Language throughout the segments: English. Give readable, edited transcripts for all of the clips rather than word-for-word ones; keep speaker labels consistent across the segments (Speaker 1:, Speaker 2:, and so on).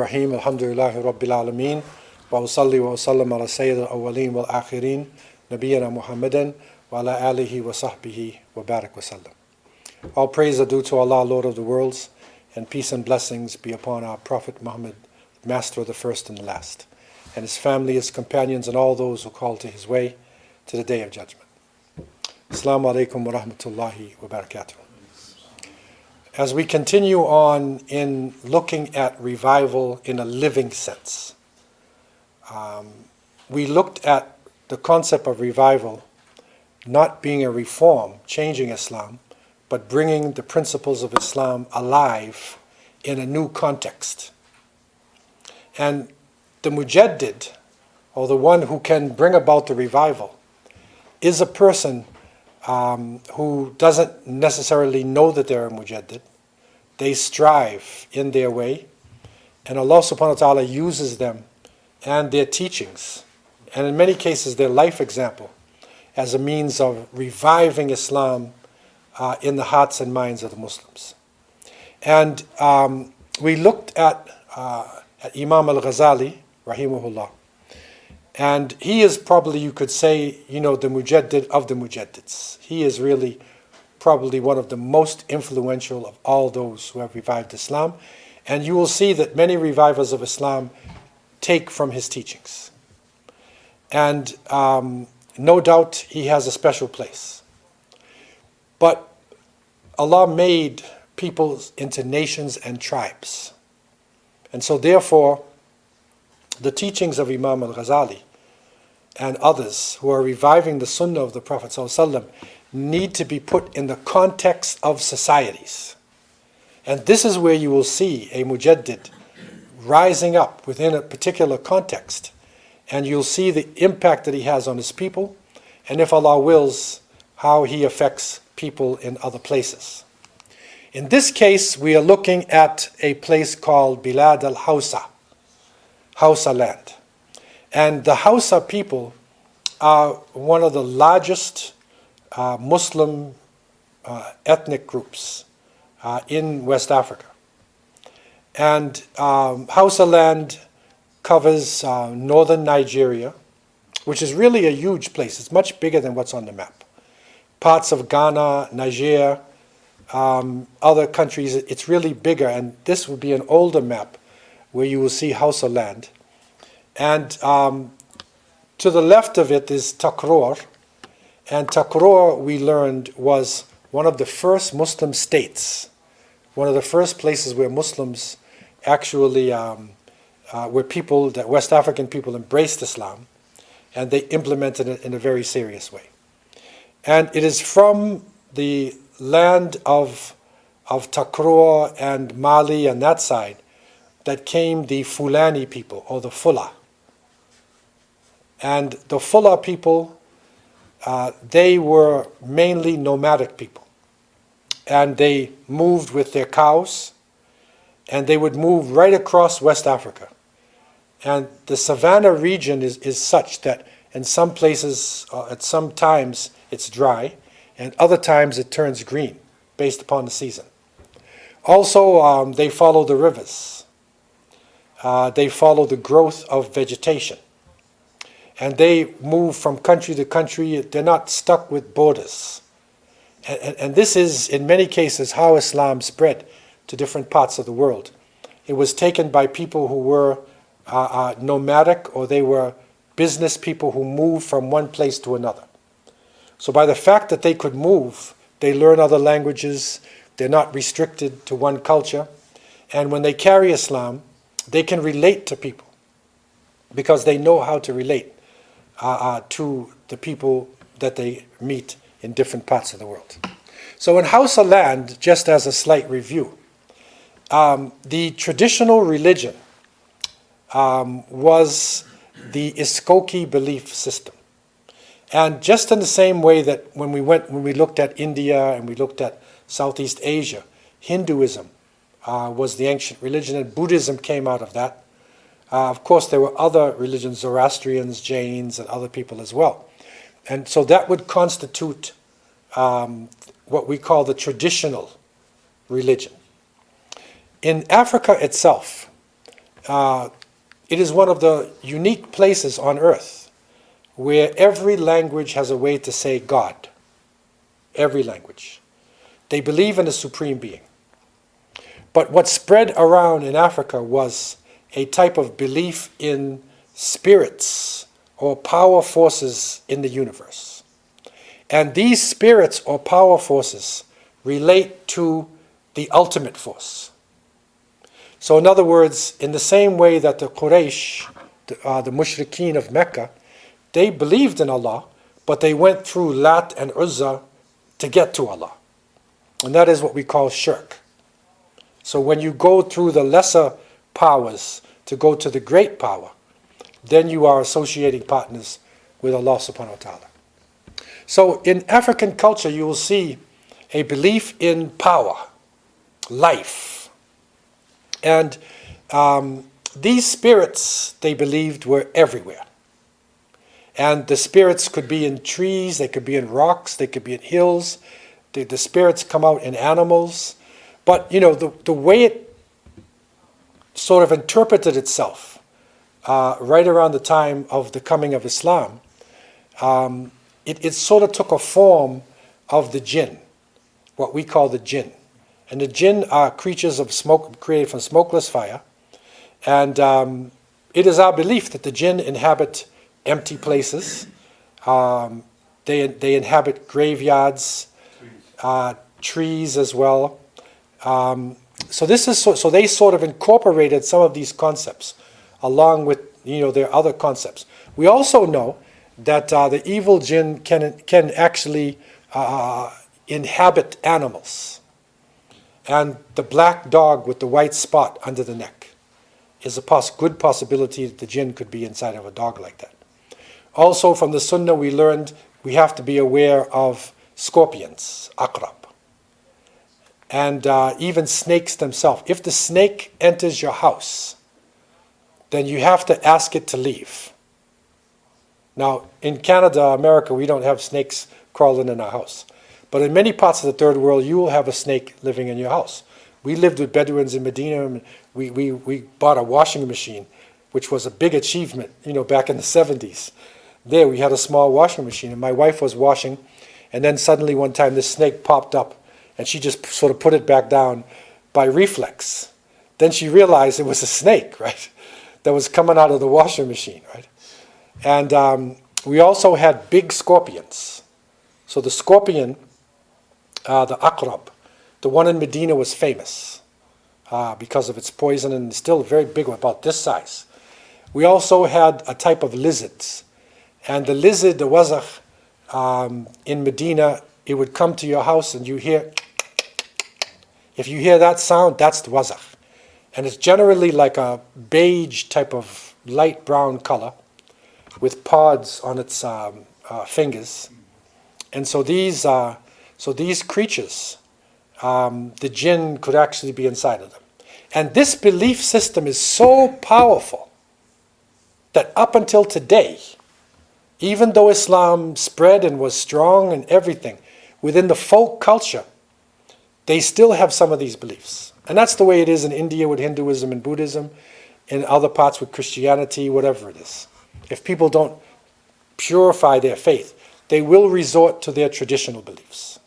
Speaker 1: Rahim, alhamdulillahi rabbil alameen, wa usalli wa usallam ala sayyid al-awwaleen wal akhirin, nabiyyina Muhammadan, wa ala alihi wa sahbihi wa barak wa sallam. All praise are due to Allah, Lord of the worlds, and peace and blessings be upon our Prophet Muhammad, master of the first and the last, and his family, his companions, and all those who call to his way to the day of judgment. Assalamu alaikum wa rahmatullahi wa barakatuh. As we continue on in looking at revival in a living sense, we looked at the concept of revival not being a reform, changing Islam, but bringing the principles of Islam alive in a new context. And the mujaddid, or the one who can bring about the revival, is a person who doesn't necessarily know that they're a mujaddid. They strive in their way, and Allah subhanahu wa ta'ala uses them and their teachings, and in many cases their life example, as a means of reviving Islam in the hearts and minds of the Muslims. And we looked at Imam al-Ghazali, rahimahullah, and he is probably, you could say, the mujaddid of the mujaddids. He is really probably one of the most influential of all those who have revived Islam. And you will see that many revivers of Islam take from his teachings. And no doubt he has a special place. But Allah made people into nations and tribes. And so therefore, the teachings of Imam al-Ghazali and others who are reviving the Sunnah of the Prophet ﷺ need to be put in the context of societies. And this is where you will see a mujaddid rising up within a particular context. And you'll see the impact that he has on his people, and if Allah wills, how he affects people in other places. In this case, we are looking at a place called Bilad al-Hausa, Hausa land. And the Hausa people are one of the largest Muslim ethnic groups in West Africa. And Hausa land covers northern Nigeria, which is really a huge place. It's much bigger than what's on the map. Parts of Ghana, Niger, other countries, it's really bigger. And this would be an older map where you will see Hausa land. And to the left of it is Takror. And Takror, we learned, was one of the first Muslim states, one of the first places where Muslims actually, where people, that West African people embraced Islam, and they implemented it in a very serious way. And it is from the land of Takror and Mali and that side that came the Fulani people, or the Fula. And the Fula people, they were mainly nomadic people. And they moved with their cows, and they would move right across West Africa. And the savannah region is such that in some places, at some times, it's dry, and other times it turns green, based upon the season. Also, they follow the rivers. They follow the growth of vegetation. And they move from country to country. They're not stuck with borders. And this is, in many cases, how Islam spread to different parts of the world. It was taken by people who were nomadic, or they were business people who moved from one place to another. So by the fact that they could move, they learn other languages, they're not restricted to one culture, and when they carry Islam, they can relate to people because they know how to relate to the people that they meet in different parts of the world. So in Hausa land, just as a slight review, the traditional religion was the Iskoki belief system. And just in the same way that when we looked at India and we looked at Southeast Asia, Hinduism was the ancient religion, and Buddhism came out of that. Of course, there were other religions, Zoroastrians, Jains, and other people as well. And so that would constitute what we call the traditional religion. In Africa itself, it is one of the unique places on earth where every language has a way to say God. Every language. They believe in a supreme being. But what spread around in Africa was a type of belief in spirits or power forces in the universe. And these spirits or power forces relate to the ultimate force. So in other words, in the same way that the Quraysh, the mushrikeen of Mecca, they believed in Allah, but they went through Lat and Uzza to get to Allah. And that is what we call shirk. So when you go through the lesser powers to go to the great power, then you are associating partners with Allah subhanahu wa ta'ala. So in African culture, you will see a belief in power, life. And these spirits, they believed, were everywhere. And the spirits could be in trees, they could be in rocks, they could be in hills. The spirits come out in animals. But, the way it sort of interpreted itself right around the time of the coming of Islam, it sort of took a form of the jinn, what we call the jinn. And the jinn are creatures of smoke created from smokeless fire. And it is our belief that the jinn inhabit empty places. They inhabit graveyards, trees as well. So they sort of incorporated some of these concepts along with their other concepts. We also know that the evil jinn can actually inhabit animals. And the black dog with the white spot under the neck is a good possibility that the jinn could be inside of a dog like that. Also from the Sunnah we learned we have to be aware of scorpions, aqrab. And even snakes themselves. If the snake enters your house, then you have to ask it to leave. Now, in Canada, America, we don't have snakes crawling in our house. But in many parts of the third world, you will have a snake living in your house. We lived with Bedouins in Medina, and we bought a washing machine, which was a big achievement, back in the 70s. There, we had a small washing machine, and my wife was washing, and then suddenly one time this snake popped up, and she just sort of put it back down by reflex. Then she realized it was a snake, right, that was coming out of the washing machine, right? And we also had big scorpions. So the scorpion, the aqrab, the one in Medina was famous because of its poison and still very big, about this size. We also had a type of lizards. And the lizard, the wazakh, in Medina, it would come to your house and you hear, if you hear that sound, that's the wazakh. And it's generally like a beige type of light brown color with pods on its fingers. And so these creatures, the jinn could actually be inside of them. And this belief system is so powerful that up until today, even though Islam spread and was strong and everything, within the folk culture, they still have some of these beliefs. And that's the way it is in India with Hinduism and Buddhism, in other parts with Christianity, whatever it is. If people don't purify their faith, they will resort to their traditional beliefs.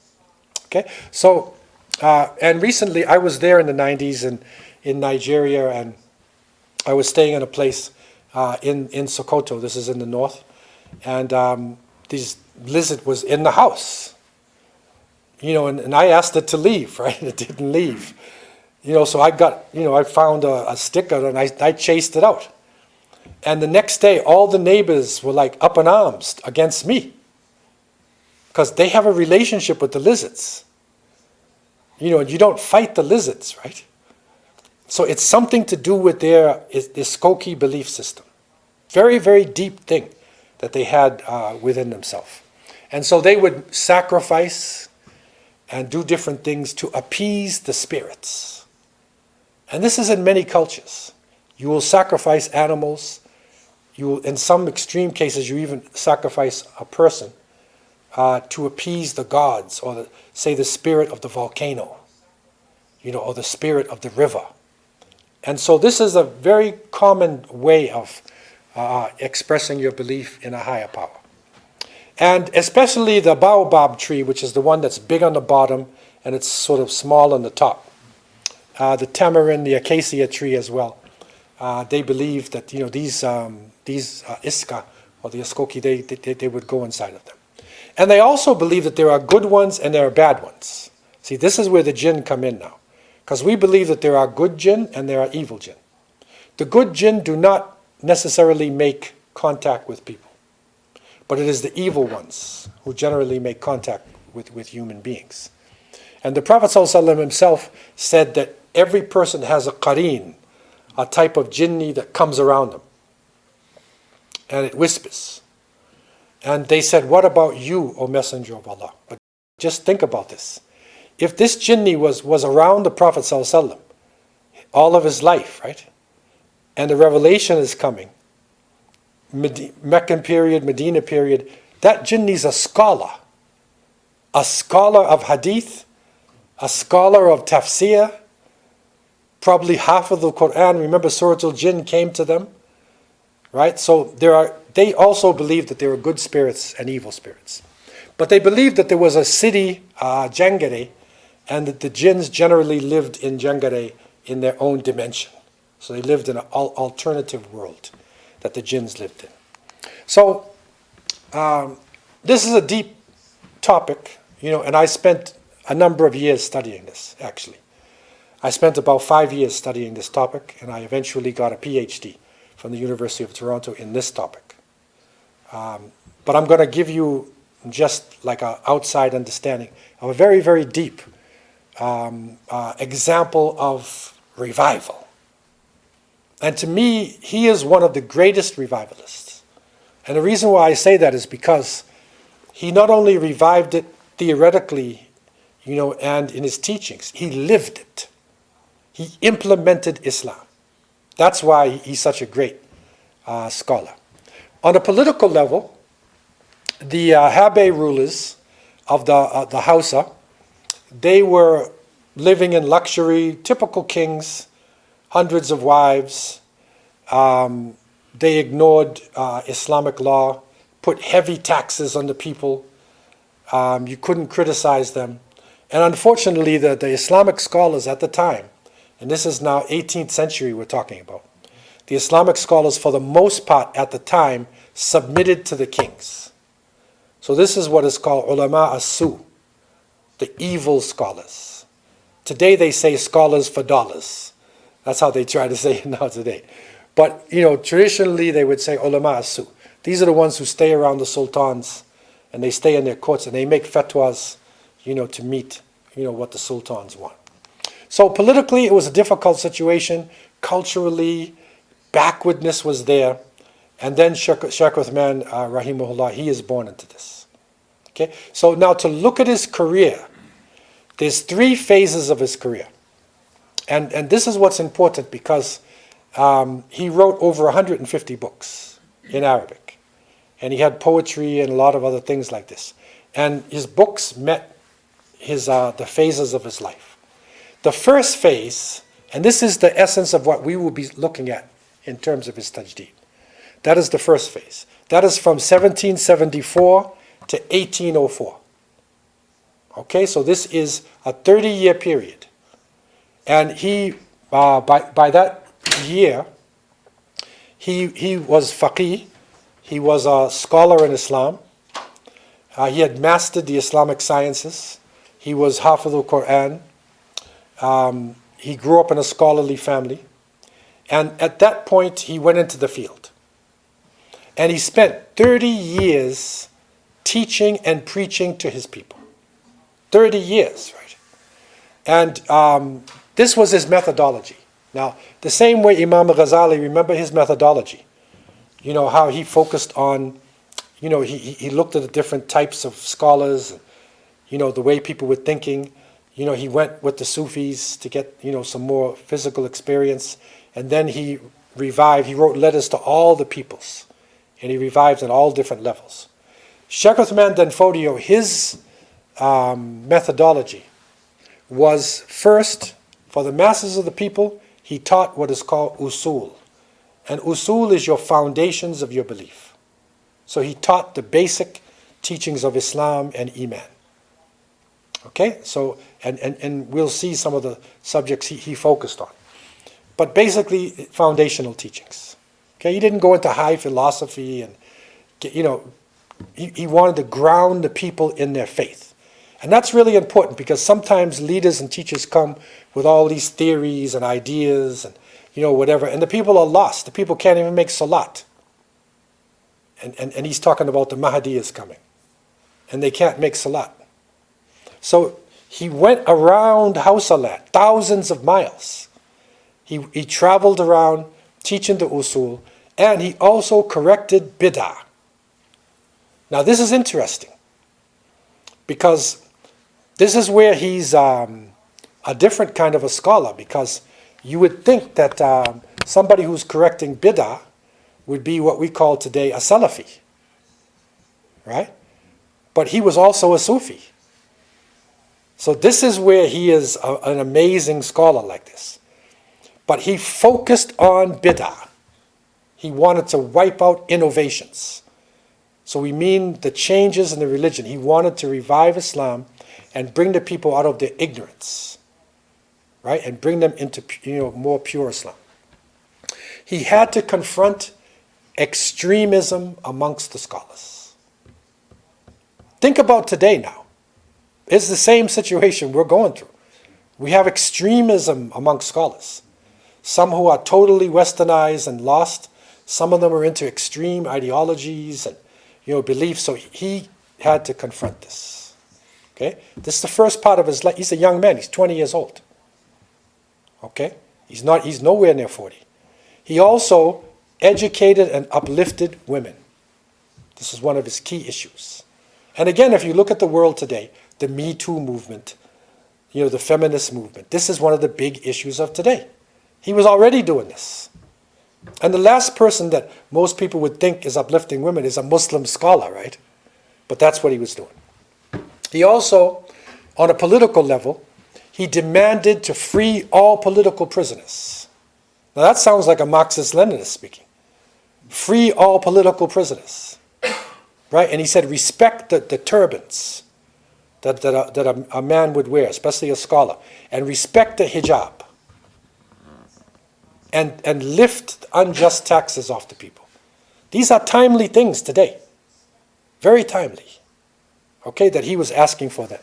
Speaker 1: Okay? So, and recently I was there in the 90s in Nigeria, and I was staying in a place in Sokoto, this is in the north, and this lizard was in the house. And I asked it to leave, right? It didn't leave. So I found a sticker and I chased it out. And the next day, all the neighbors were like up in arms against me because they have a relationship with the lizards. And you don't fight the lizards, right? So it's something to do with their Skokie belief system. Very, very deep thing that they had within themselves. And so they would sacrifice and do different things to appease the spirits. And this is in many cultures. You will sacrifice animals. You will, in some extreme cases, you even sacrifice a person to appease the gods, or say the spirit of the volcano, or the spirit of the river. And so this is a very common way of expressing your belief in a higher power. And especially the baobab tree, which is the one that's big on the bottom and it's sort of small on the top. The tamarind, the acacia tree as well. They believe that these iska or the askoki, they would go inside of them. And they also believe that there are good ones and there are bad ones. See, this is where the jinn come in now. Because we believe that there are good jinn and there are evil jinn. The good jinn do not necessarily make contact with people. But it is the evil ones who generally make contact with human beings. And the Prophet ﷺ himself said that every person has a qareen, a type of jinni that comes around them. And it whispers. And they said, what about you, O Messenger of Allah? But just think about this. If this jinni was around the Prophet ﷺ all of his life, right? And the revelation is coming, Meccan period, Medina period, that jinni's a scholar of hadith, a scholar of tafsir, probably half of the Quran. Remember, Surah Al-Jinn came to them, right? So they also believe that there are good spirits and evil spirits. But they believed that there was a city, Jangare, and that the jinns generally lived in Jangare in their own dimension. So they lived in an alternative world that the jinns lived in. So this is a deep topic, and I spent a number of years studying this, actually. I spent about 5 years studying this topic, and I eventually got a PhD from the University of Toronto in this topic. But I'm going to give you just like an outside understanding of a very, very deep example of revival. And to me, he is one of the greatest revivalists. And the reason why I say that is because he not only revived it theoretically, and in his teachings, he lived it. He implemented Islam. That's why he's such a great scholar. On a political level, the Habe rulers of the Hausa, they were living in luxury, typical kings, hundreds of wives. They ignored Islamic law, put heavy taxes on the people. You couldn't criticize them. And unfortunately, the Islamic scholars at the time, and this is now 18th century we're talking about, the Islamic scholars, for the most part at the time, submitted to the kings. So this is what is called ulama as-su, the evil scholars. Today they say scholars for dollars. That's how they try to say it now today. But, traditionally they would say ulama as-su. These are the ones who stay around the sultans and they stay in their courts and they make fatwas, to meet, what the sultans want. So politically it was a difficult situation. Culturally, backwardness was there. And then Shaykh Uthman, rahimahullah, he is born into this. Okay, so now to look at his career, there's 3 phases of his career. And this is what's important because he wrote over 150 books in Arabic. And he had poetry and a lot of other things like this. And his books met the phases of his life. The first phase, and this is the essence of what we will be looking at in terms of his tajdeed. That is the first phase. That is from 1774 to 1804. Okay, so this is a 30-year period. And he, by that year, he was faqih. He was a scholar in Islam. He had mastered the Islamic sciences. He was Hafiz al-Quran. He grew up in a scholarly family. And at that point, he went into the field. And he spent 30 years teaching and preaching to his people. 30 years, right? And this was his methodology. Now, the same way Imam Ghazali, remember his methodology. How he focused on, he looked at the different types of scholars, the way people were thinking. He went with the Sufis to get, some more physical experience. And then he wrote letters to all the peoples. And he revived at all different levels. Shaykh Uthman Danfodio, his methodology was first, for the masses of the people, he taught what is called usul. And usul is your foundations of your belief. So he taught the basic teachings of Islam and Iman. Okay, so, and we'll see some of the subjects he focused on. But basically, foundational teachings. Okay, he didn't go into high philosophy and, he wanted to ground the people in their faith. And that's really important because sometimes leaders and teachers come with all these theories and ideas and, whatever, and the people are lost. The people can't even make salat. And he's talking about the Mahdi is coming. And they can't make salat. So he went around Hausaland, thousands of miles. He traveled around teaching the usul, and he also corrected bid'ah. Now this is interesting, because this is where he's a different kind of a scholar, because you would think that somebody who's correcting bid'ah would be what we call today a Salafi, right? But he was also a Sufi. So this is where he is an amazing scholar like this. But he focused on bid'ah. He wanted to wipe out innovations. So we mean the changes in the religion. He wanted to revive Islam and bring the people out of their ignorance, right? And bring them into more pure Islam. He had to confront extremism amongst the scholars. Think about today now. It's the same situation we're going through. We have extremism amongst scholars. Some who are totally westernized and lost. Some of them are into extreme ideologies and beliefs. So he had to confront this. Okay? This is the first part of his life. He's a young man. He's 20 years old. Okay? He's nowhere near 40. He also educated and uplifted women. This is one of his key issues. And again, if you look at the world today, the Me Too movement, the feminist movement, this is one of the big issues of today. He was already doing this. And the last person that most people would think is uplifting women is a Muslim scholar, right? But that's what he was doing. He also, on a political level, he demanded to free all political prisoners. Now that sounds like a Marxist-Leninist speaking. Free all political prisoners. Right? And he said, respect the turbans that a man would wear, especially a scholar, and respect the hijab, and lift unjust taxes off the people. These are timely things today, very timely, okay, that he was asking for them.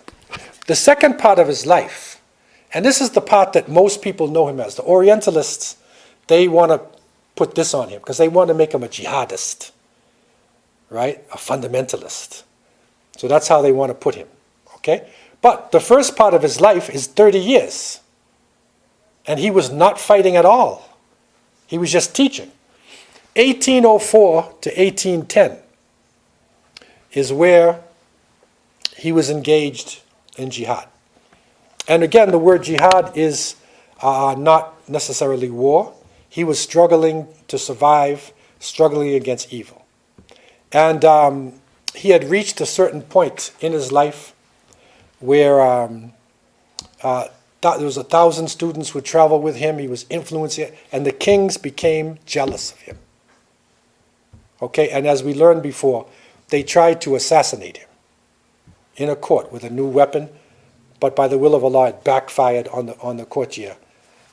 Speaker 1: The second part of his life, and this is the part that most people know him as, the Orientalists, they want to put this on him, because they want to make him a jihadist, right, a fundamentalist. So that's how they want to put him. Okay? But the first part of his life is 30 years. And he was not fighting at all. He was just teaching. 1804 to 1810 is where he was engaged in jihad. And again, the word jihad is not necessarily war. He was struggling to survive, struggling against evil. And he had reached a certain point in his life where there was 1,000 students would travel with him. He was influencing, and the kings became jealous of him. Okay, and as we learned before, they tried to assassinate him in a court with a new weapon, but by the will of Allah, it backfired on the courtier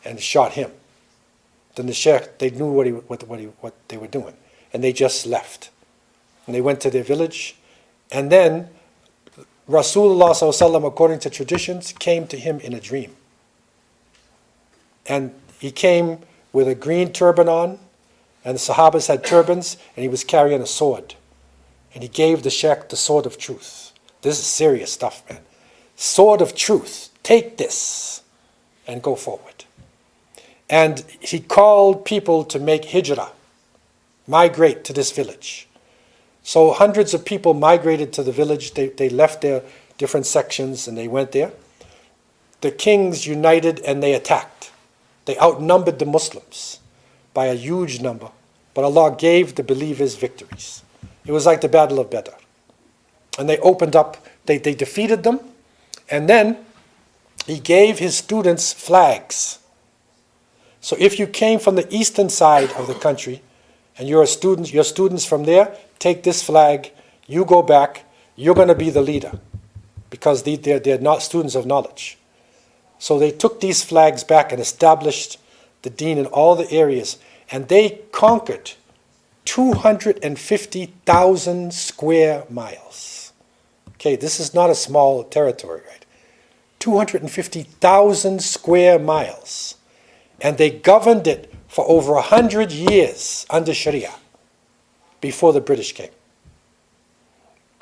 Speaker 1: and shot him. Then the sheikh, they knew what they were doing, and they just left. And they went to their village, and then Rasulullah ﷺ, according to traditions, came to him in a dream. And he came with a green turban on, and the Sahabas had turbans, and he was carrying a sword. And he gave the sheikh the sword of truth. This is serious stuff, man. Sword of truth. Take this and go forward. And he called people to make hijrah, migrate to this village. So hundreds of people migrated to the village. They left their different sections and they went there. The kings united and they attacked. They outnumbered the Muslims by a huge number. But Allah gave the believers victories. It was like the Battle of Badr. And they opened up, they defeated them. And then he gave his students flags. So if you came from the eastern side of the country, and you're a student, your students from there, take this flag, you go back, you're going to be the leader, because they're not students of knowledge. So they took these flags back and established the deen in all the areas, and they conquered 250,000 square miles. Okay, this is not a small territory, right? 250,000 square miles. And they governed it for over 100 years under Sharia before the British came.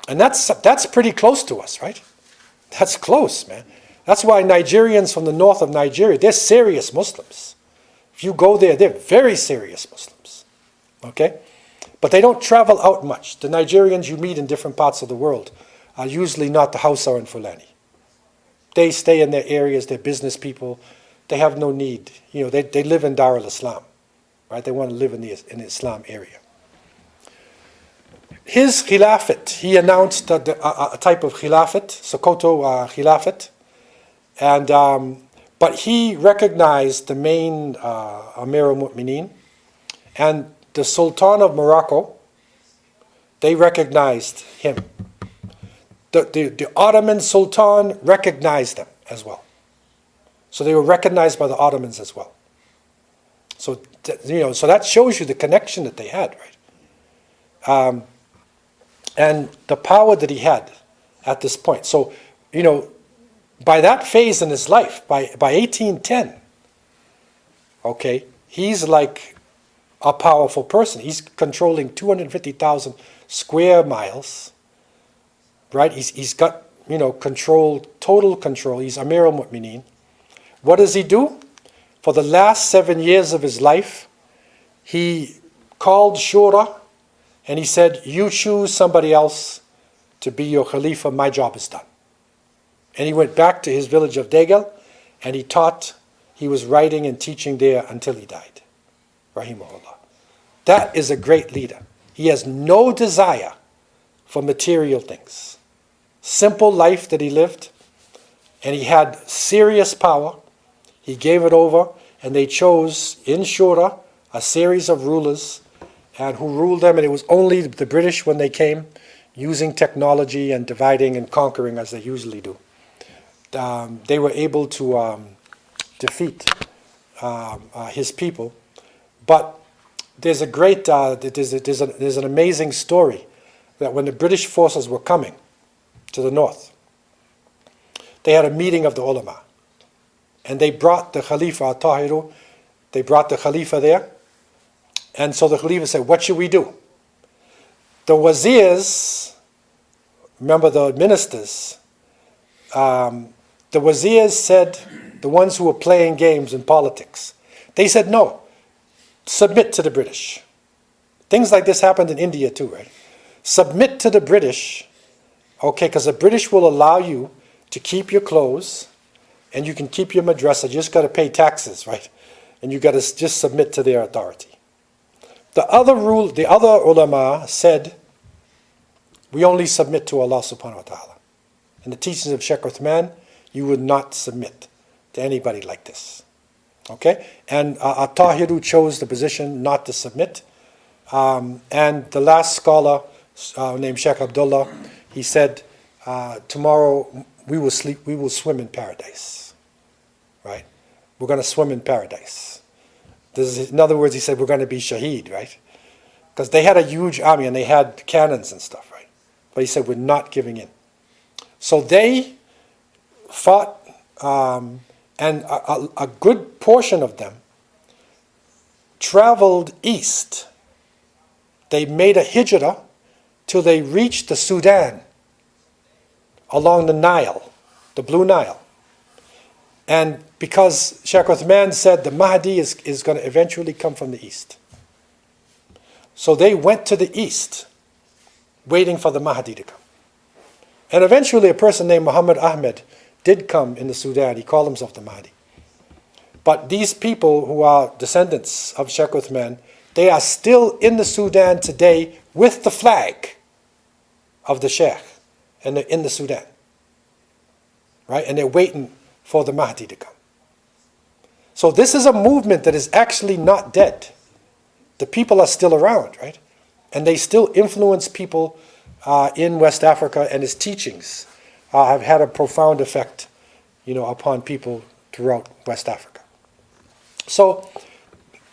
Speaker 1: And that's pretty close to us, right? That's close, man. That's why Nigerians from the north of Nigeria, they're serious Muslims. If you go there, they're very serious Muslims. Okay? But they don't travel out much. The Nigerians you meet in different parts of the world are usually not the Hausa and Fulani. They stay in their areas, they're business people. They have no need. They live in Dar al-Islam. Right? They want to live in the Islam area. His khilafat, he announced a type of khilafat, Sokoto khilafat, and but he recognized the main Amir al-Mu'mineen, and the Sultan of Morocco, they recognized him. The Ottoman Sultan recognized them as well. So they were recognized by the Ottomans as well. So so that shows you the connection that they had, right? And the power that he had at this point. So, by that phase in his life, by 1810, okay, he's like a powerful person. He's controlling 250,000 square miles, right? He's got, control, total control. He's Amir al-Mu'mineen. What does he do? For the last 7 years of his life, he called Shura and he said, you choose somebody else to be your Khalifa, my job is done. And he went back to his village of Degel and he taught, he was writing and teaching there until he died. Rahimahullah. That is a great leader. He has no desire for material things. Simple life that he lived, and he had serious power. He gave it over, and they chose in Shura a series of rulers, and who ruled them, and it was only the British when they came, using technology and dividing and conquering as they usually do. They were able to defeat his people. But there's a great, there's an amazing story that when the British forces were coming to the north, they had a meeting of the ulama. And they brought the Khalifa al-Tahiru, they brought the Khalifa there. And so the Khalifa said, what should we do? The wazirs, remember the ministers, the wazirs said, the ones who were playing games in politics, they said, no, submit to the British. Things like this happened in India too, right? Submit to the British, okay, because the British will allow you to keep your clothes, and you can keep your madrasa, you just got to pay taxes, right? And you got to just submit to their authority. The other ulama said, we only submit to Allah subhanahu wa ta'ala. In the teachings of Sheikh Uthman, you would not submit to anybody like this. Okay? And At-Tahiru chose the position not to submit. And the last scholar, named Sheikh Abdullah, he said, tomorrow we will swim in paradise. Right? We're going to swim in paradise. In other words, he said, we're going to be shaheed, right? Because they had a huge army and they had cannons and stuff, right? But he said, we're not giving in. So they fought, and a good portion of them traveled east. They made a hijrah till they reached the Sudan along the Nile, the Blue Nile. And because Sheikh Uthman said the Mahdi is going to eventually come from the east. So they went to the east, waiting for the Mahdi to come. And eventually a person named Muhammad Ahmed did come in the Sudan. He called himself the Mahdi. But these people who are descendants of Sheikh Uthman, they are still in the Sudan today with the flag of the Sheikh and they're in the Sudan. Right? And they're waiting for the Mahdi to come. So this is a movement that is actually not dead. The people are still around, right? And they still influence people in West Africa, and his teachings have had a profound effect, upon people throughout West Africa. So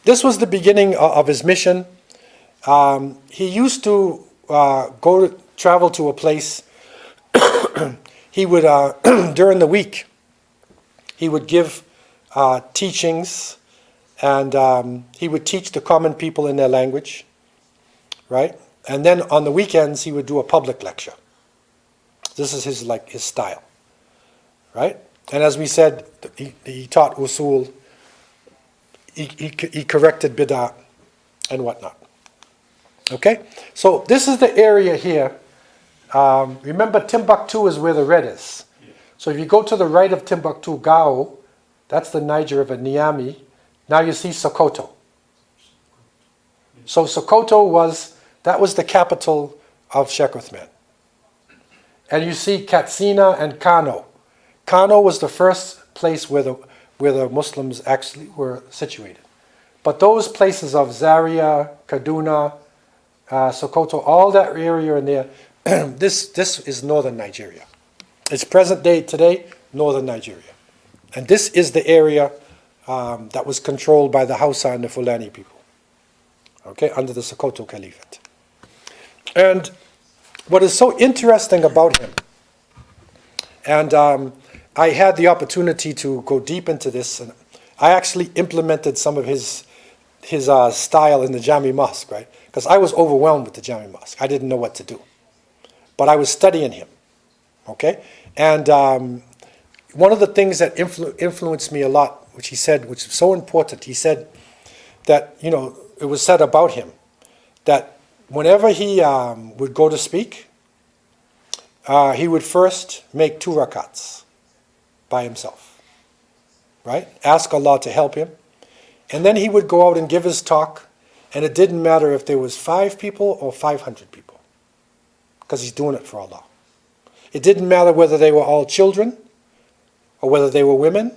Speaker 1: this was the beginning of his mission. He used to travel to a place. He would, during the week, he would give teachings, and he would teach the common people in their language, right? And then on the weekends, he would do a public lecture. This is his style, right? And as we said, he taught usul, he corrected bid'ah and whatnot. Okay? So this is the area here. Remember, Timbuktu is where the red is. So if you go to the right of Timbuktu, Gao, that's the Niger River, Niamey. Now you see Sokoto. So Sokoto was the capital of Sheikh Uthman. And you see Katsina and Kano. Kano was the first place where the Muslims actually were situated. But those places of Zaria, Kaduna, Sokoto, all that area in there, this is northern Nigeria. It's present day today, northern Nigeria. And this is the area that was controlled by the Hausa and the Fulani people, okay, under the Sokoto Caliphate. And what is so interesting about him, and I had the opportunity to go deep into this, and I actually implemented some of his style in the Jami Mosque, right? Because I was overwhelmed with the Jami Mosque. I didn't know what to do. But I was studying him, okay? And one of the things that influenced me a lot, which he said, which is so important, he said that, it was said about him, that whenever he would go to speak, he would first make 2 rakats by himself, right? Ask Allah to help him. And then he would go out and give his talk, and it didn't matter if there was 5 people or 500 people, because he's doing it for Allah. It didn't matter whether they were all children, or whether they were women,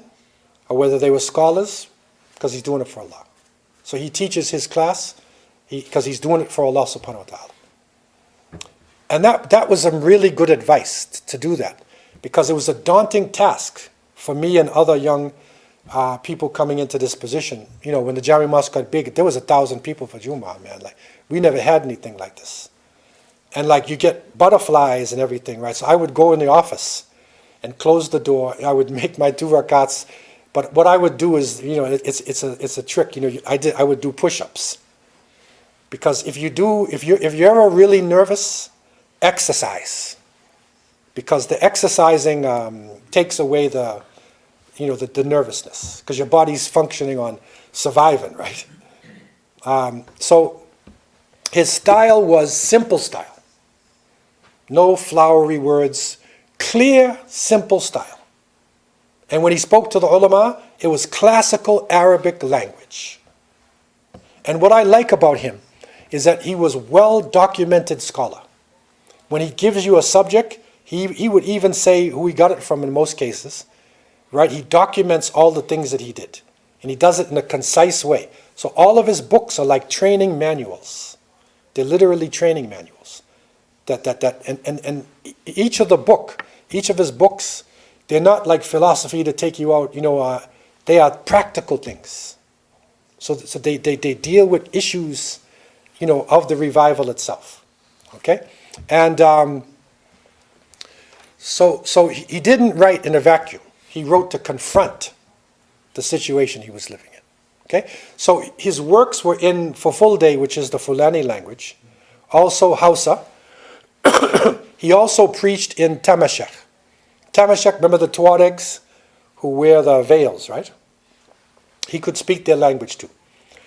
Speaker 1: or whether they were scholars, because he's doing it for Allah. So he teaches his class because he's doing it for Allah subhanahu wa ta'ala. And that was some really good advice to do that, because it was a daunting task for me and other young people coming into this position. When the Jami Mosque got big, there was 1,000 people for Jummah, man. We never had anything like this. And you get butterflies and everything, right? So I would go in the office and close the door. I would make my 2 rakats. But what I would do is, it's a trick. I would do push-ups, because if you're ever really nervous, exercise, because the exercising takes away the nervousness, because your body's functioning on surviving, right? So his style was simple style, no flowery words, clear, simple style. And when he spoke to the ulama, it was classical Arabic language. And what I like about him is that he was a well-documented scholar. When he gives you a subject, he would even say who he got it from in most cases, right? He documents all the things that he did. And he does it in a concise way. So all of his books are like training manuals. They're literally training manuals. And each of his books, they're not like philosophy to take you out, they are practical things. So they deal with issues, of the revival itself. Okay? And so he didn't write in a vacuum. He wrote to confront the situation he was living in. Okay? So his works were in Fulfulde, which is the Fulani language, also Hausa. He also preached in Tamashek. Tamashek, remember the Tuaregs who wear the veils, right? He could speak their language too.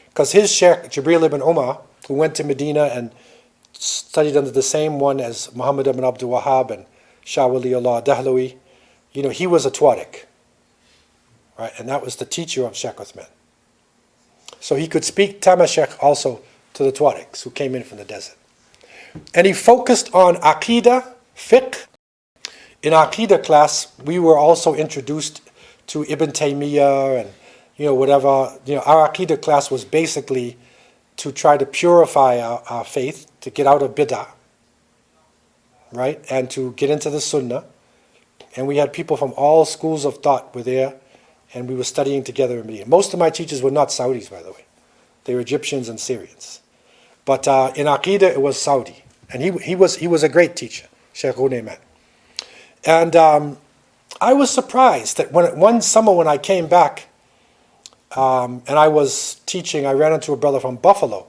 Speaker 1: Because his Sheikh, Jibril ibn Umar, who went to Medina and studied under the same one as Muhammad ibn Abdul Wahhab and Shah Waliullah Dahlawi, he was a Tuareg, right? And that was the teacher of Sheikh Uthman. So he could speak Tamashek also to the Tuaregs who came in from the desert. And he focused on Aqidah, Fiqh. In Aqidah class, we were also introduced to Ibn Taymiyyah and, whatever, our Aqidah class was basically to try to purify our faith, to get out of bid'ah, right? And to get into the sunnah. And we had people from all schools of thought were there, and we were studying together in Medina. Most of my teachers were not Saudis, by the way. They were Egyptians and Syrians. But in Aqidah, it was Saudi. And he was a great teacher, Sheikh Ghunayman. And I was surprised that one summer when I came back, and I was teaching, I ran into a brother from Buffalo,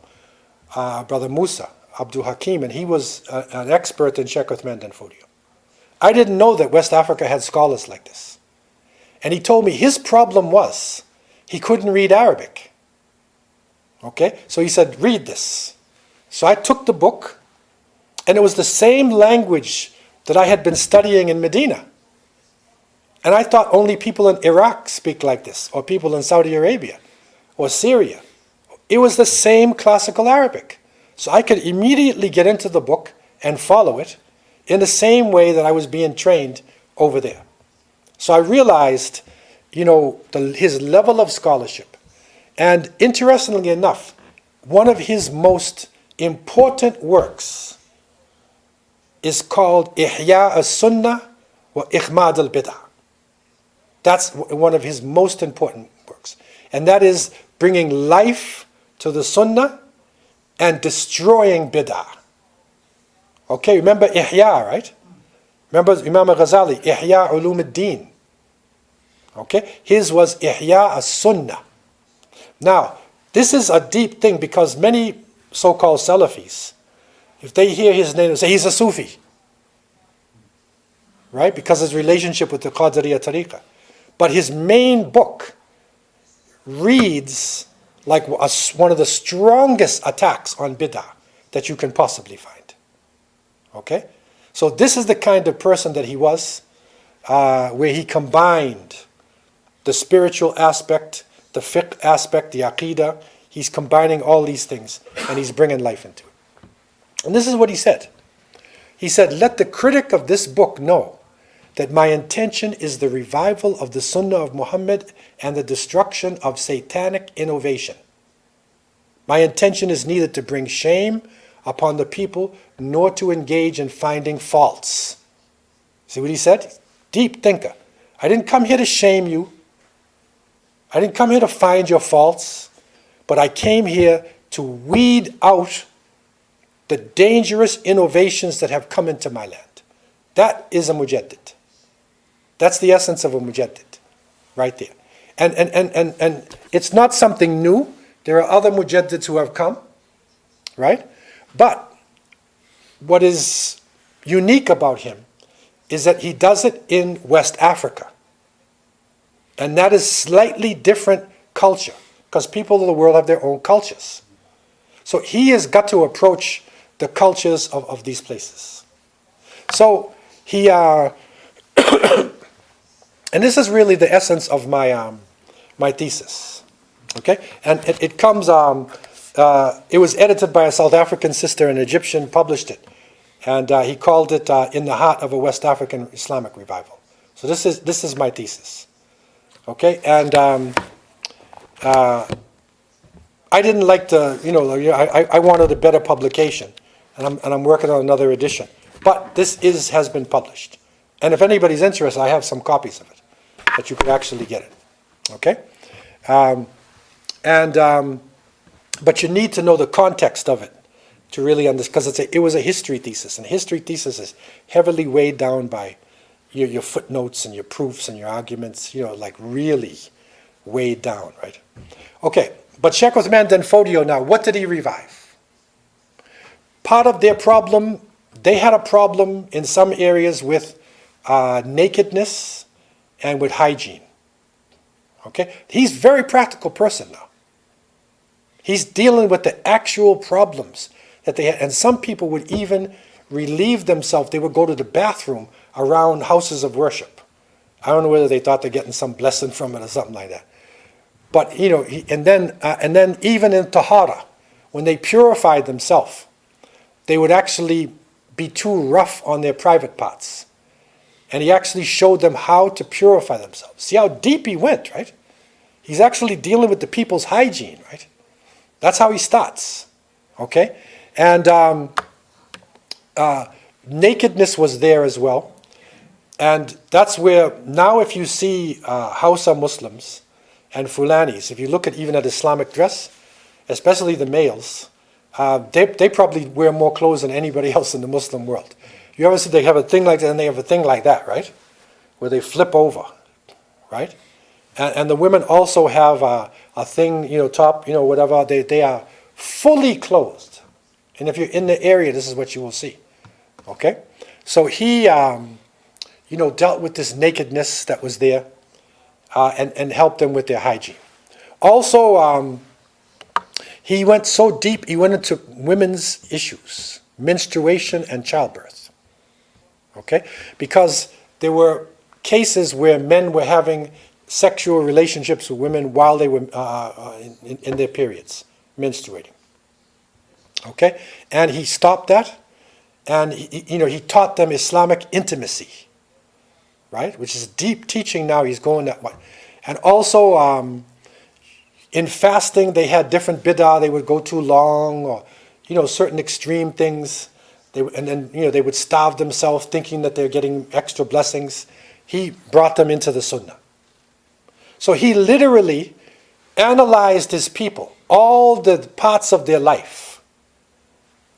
Speaker 1: Brother Musa, Abdullah Hakim, and he was an expert in Sheikh Uthman Dan Fodio. I didn't know that West Africa had scholars like this. And he told me his problem was he couldn't read Arabic. Okay? So he said, read this. So I took the book, and it was the same language that I had been studying in Medina. And I thought only people in Iraq speak like this, or people in Saudi Arabia, or Syria. It was the same classical Arabic. So I could immediately get into the book and follow it in the same way that I was being trained over there. So I realized, his level of scholarship. And interestingly enough, one of his most important works is called Ihya as-Sunnah wa Ikhmad al-Bid'ah. That's one of his most important works. And that is bringing life to the Sunnah and destroying Bid'ah. Okay, remember Ihya, right? Remember Imam Ghazali, Ihya Ulum ad-Din. Okay, his was Ihya as-Sunnah. Now, this is a deep thing because many so-called Salafis, if they hear his name, they say he's a Sufi. Right? Because of his relationship with the Qadiriyya Tariqah. But his main book reads like one of the strongest attacks on bid'ah that you can possibly find. Okay? So this is the kind of person that he was, where he combined the spiritual aspect, the fiqh aspect, the aqidah. He's combining all these things, and he's bringing life into it. And this is what he said. He said, let the critic of this book know that my intention is the revival of the Sunnah of Muhammad and the destruction of satanic innovation. My intention is neither to bring shame upon the people nor to engage in finding faults. See what he said? Deep thinker. I didn't come here to shame you. I didn't come here to find your faults, but I came here to weed out the dangerous innovations that have come into my land. That is a mujaddid. That's the essence of a mujaddid, right there. And it's not something new. There are other mujaddids who have come, right? But what is unique about him is that he does it in West Africa. And that is slightly different culture, because people of the world have their own cultures. So he has got to approach the cultures of these places. So he, and this is really the essence of my my thesis, okay? And it comes, it was edited by a South African sister, an Egyptian published it, and he called it "In the Heart of a West African Islamic Revival." So this is my thesis, okay? And I didn't like to, I wanted a better publication, and I'm working on another edition. But this has been published, and if anybody's interested, I have some copies of it that you could actually get it. Okay, but you need to know the context of it to really understand, because it was a history thesis, and history thesis is heavily weighed down by your footnotes and your proofs and your arguments. Like really weighed down, right? Okay, but Sheikh Uthman Dan Fodio now, what did he revive? Part of their problem, they had a problem in some areas with nakedness and with hygiene. Okay? He's a very practical person now. He's dealing with the actual problems that they had. And some people would even relieve themselves. They would go to the bathroom around houses of worship. I don't know whether they thought they're getting some blessing from it or something like that. But, and then even in Tahara, when they purified themselves, they would actually be too rough on their private parts. And he actually showed them how to purify themselves. See how deep he went, right? He's actually dealing with the people's hygiene, right? That's how he starts, okay? And nakedness was there as well. And that's where, now if you see Hausa Muslims and Fulanis, if you look at even at Islamic dress, especially the males, they probably wear more clothes than anybody else in the Muslim world. You ever see they have a thing like that and they have a thing like that, right? Where they flip over, right? And the women also have a thing, top, whatever. They are fully clothed. And if you're in the area, this is what you will see, okay? So he, dealt with this nakedness that was there and helped them with their hygiene. Also, he went so deep, he went into women's issues, menstruation and childbirth, okay? Because there were cases where men were having sexual relationships with women while they were in their periods, menstruating, okay? And he stopped that, and he taught them Islamic intimacy, right? Which is deep teaching now, he's going that way. And also, in fasting, they had different bid'ah, they would go too long, or, certain extreme things. They would starve themselves thinking that they're getting extra blessings. He brought them into the sunnah. So he literally analyzed his people, all the parts of their life,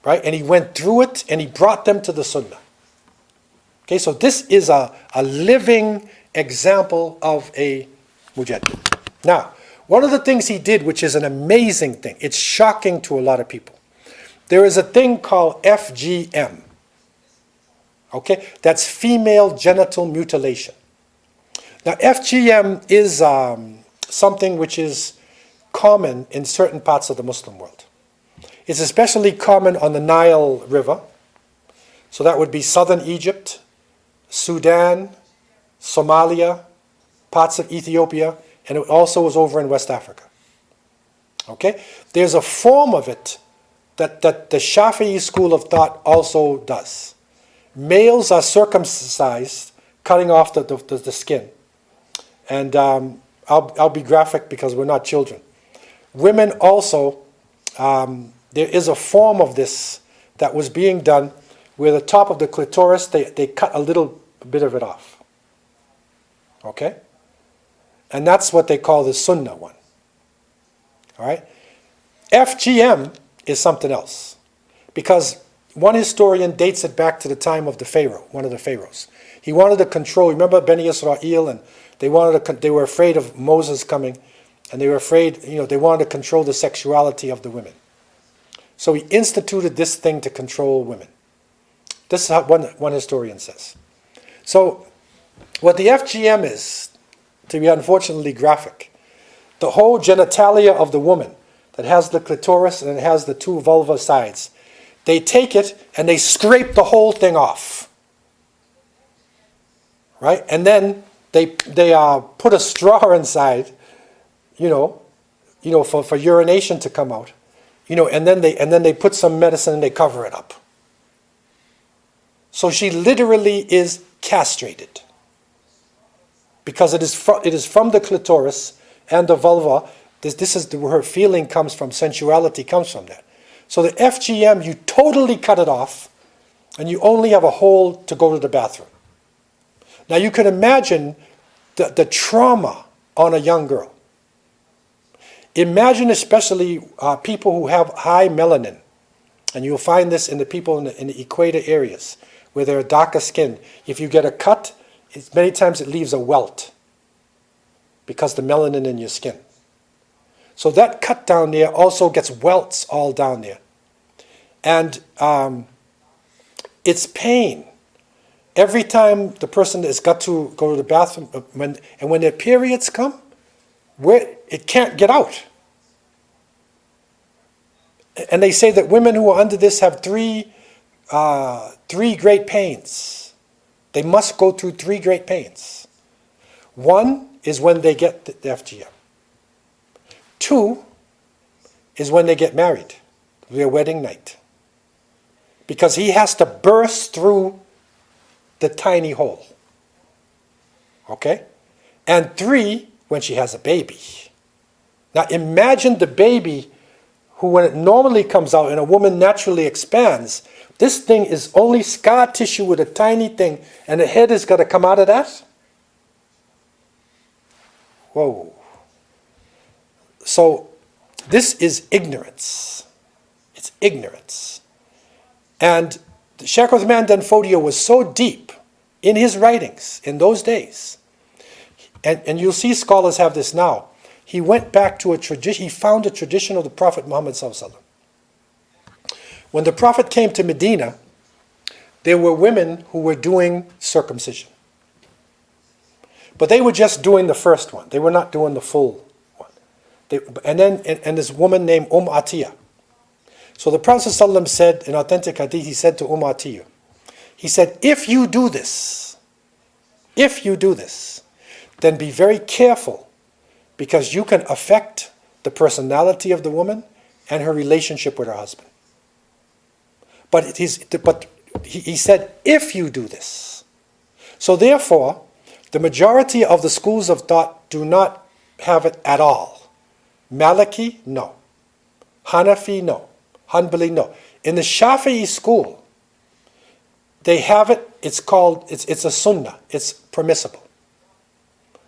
Speaker 1: right? And he went through it and he brought them to the sunnah. Okay, so this is a living example of a mujaddid. Now, one of the things he did, which is an amazing thing, it's shocking to a lot of people. There is a thing called FGM. Okay, that's female genital mutilation. Now, FGM is something which is common in certain parts of the Muslim world. It's especially common on the Nile River. So that would be southern Egypt, Sudan, Somalia, parts of Ethiopia, and it also was over in West Africa. Okay? There's a form of it that the Shafi'i school of thought also does. Males are circumcised, cutting off the skin. And I'll be graphic because we're not children. Women also, there is a form of this that was being done where the top of the clitoris, they cut a little bit of it off. Okay? And that's what they call the sunnah one. All right? FGM is something else. Because one historian dates it back to the time of the Pharaoh, one of the pharaohs. He wanted to control, remember Beni Israel, and they were afraid of Moses coming, and they were afraid, they wanted to control the sexuality of the women. So he instituted this thing to control women. This is how one historian says. So what the FGM is, to be unfortunately graphic, the whole genitalia of the woman that has the clitoris and it has the two vulva sides, they take it and they scrape the whole thing off. Right? And then they put a straw inside, for urination to come out, and then they put some medicine and they cover it up. So she literally is castrated because it is from the clitoris and the vulva. This is where her feeling comes from, sensuality comes from that. So the FGM, you totally cut it off, and you only have a hole to go to the bathroom. Now you can imagine the trauma on a young girl. Imagine especially people who have high melanin, and you'll find this in the people in the equator areas where they're darker skinned. If you get a cut, many times it leaves a welt because the melanin in your skin. So that cut down there also gets welts all down there. And it's pain. Every time the person has got to go to the bathroom, when their periods come, it can't get out. And they say that women who are under this have three great pains. They must go through three great pains. One is when they get the FGM. Two is when they get married, their wedding night. Because he has to burst through the tiny hole. Okay? And three, when she has a baby. Now imagine the baby who, when it normally comes out and a woman naturally expands, this thing is only scar tissue with a tiny thing, and the head is going to come out of that? Whoa. So this is ignorance. It's ignorance. And Sheikh Uthman Danfodio was so deep in his writings in those days, and you'll see scholars have this now. He went back to a tradition, he found a tradition of the Prophet Muhammad sallallahu alaihi wasallam. When the Prophet came to Medina, there were women who were doing circumcision. But they were just doing the first one. They were not doing the full one. And this woman named Atiyah. So the Prophet ﷺ said, in authentic hadith, he said to Atiyah, he said, if you do this, then be very careful, because you can affect the personality of the woman and her relationship with her husband. But he said, if you do this. So therefore, the majority of the schools of thought do not have it at all. Maliki, no. Hanafi, no. Hanbali, no. In the Shafi'i school, they have it, it's a sunnah, it's permissible.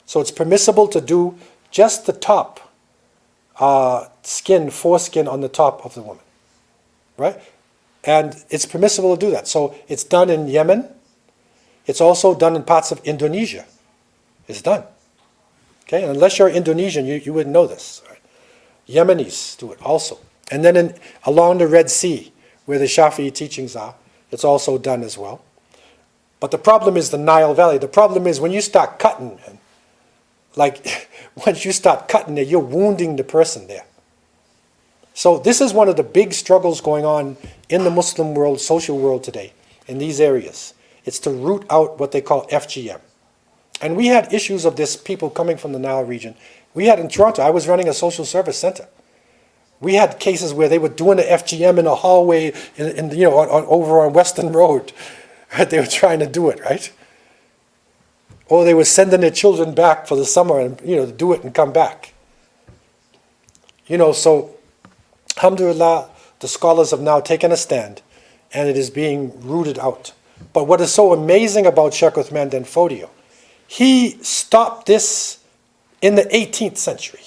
Speaker 1: So it's permissible to do just the top foreskin on the top of the woman, right? And it's permissible to do that. So it's done in Yemen. It's also done in parts of Indonesia. It's done. Okay, and unless you're Indonesian, you wouldn't know this. Right? Yemenis do it also. And then along the Red Sea, where the Shafi'i teachings are, it's also done as well. But the problem is the Nile Valley. The problem is when you start cutting, like once you start cutting there, you're wounding the person there. So this is one of the big struggles going on in the Muslim world, social world today, in these areas. It's to root out what they call FGM. And we had issues of this, people coming from the Nile region. We had in Toronto, I was running a social service center. We had cases where they were doing the FGM in a hallway over on Western Road. Right? They were trying to do it, right? Or they were sending their children back for the summer and to do it and come back. So alhamdulillah, the scholars have now taken a stand and it is being rooted out. But what is so amazing about Sheikh Uthman Danfodio, he stopped this in the 18th century.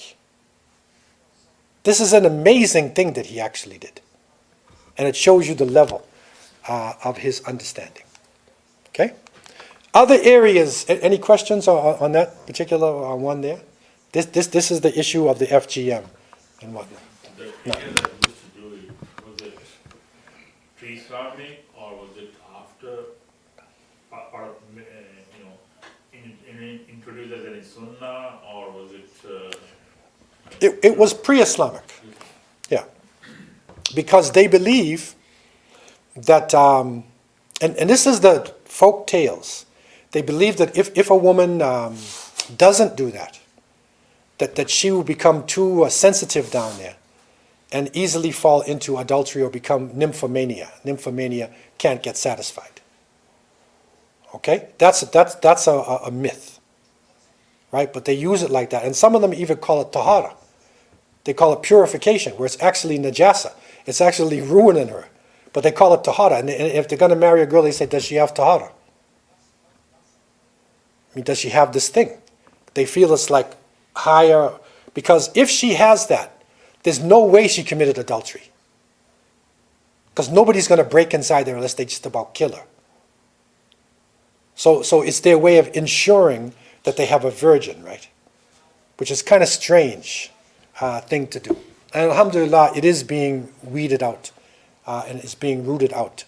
Speaker 1: This is an amazing thing that he actually did. And it shows you the level of his understanding. Okay? Other areas, any questions on that particular one there? This is the issue of the FGM and whatnot.
Speaker 2: The area that used to do it, was it pre-Islamic or was it after part of, introduced as a Sunnah, or was it?
Speaker 1: It was pre-Islamic. Yeah. Because they believe that, and this is the folk tales, they believe that if a woman doesn't do that she will become too sensitive down there and easily fall into adultery or become nymphomania. Nymphomania can't get satisfied. Okay? That's a myth. Right? But they use it like that. And some of them even call it tahara. They call it purification, where it's actually najasa. It's actually ruining her. But they call it tahara. And if they're going to marry a girl, they say, does she have tahara? I mean, does she have this thing? They feel it's like higher. Because if she has that, there's no way she committed adultery. Because nobody's going to break inside there unless they just about kill her. So it's their way of ensuring that they have a virgin, right? Which is kind of strange thing to do. And alhamdulillah, it is being weeded out and it's being rooted out,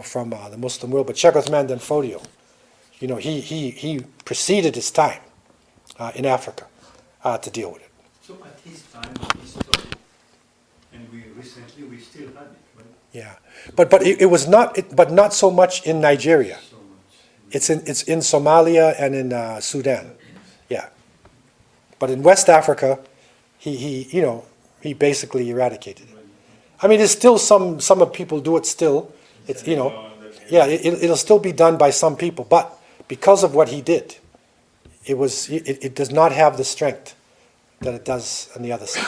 Speaker 1: from the Muslim world. But Sheikh Uthman Danfodio, he preceded his time in Africa to deal with it.
Speaker 3: So at his time, he stopped, and we still had it, right?
Speaker 1: Yeah, but it was not, but not so much in Nigeria.
Speaker 3: So much.
Speaker 1: It's in Somalia and in Sudan, yeah. But in West Africa, he basically eradicated it. I mean, there's still some of people do it still. It's it'll still be done by some people, but because of what he did, it does not have the strength than it does on the other side.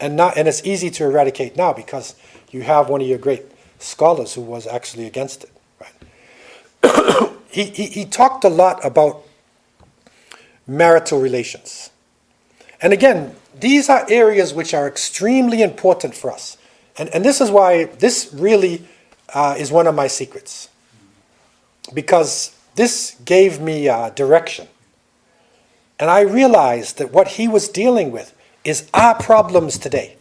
Speaker 1: And it's easy to eradicate now because you have one of your great scholars who was actually against it. Right? He talked a lot about marital relations. And again, these are areas which are extremely important for us. And this is why this really is one of my secrets. Because this gave me direction. And I realized that what he was dealing with is our problems today.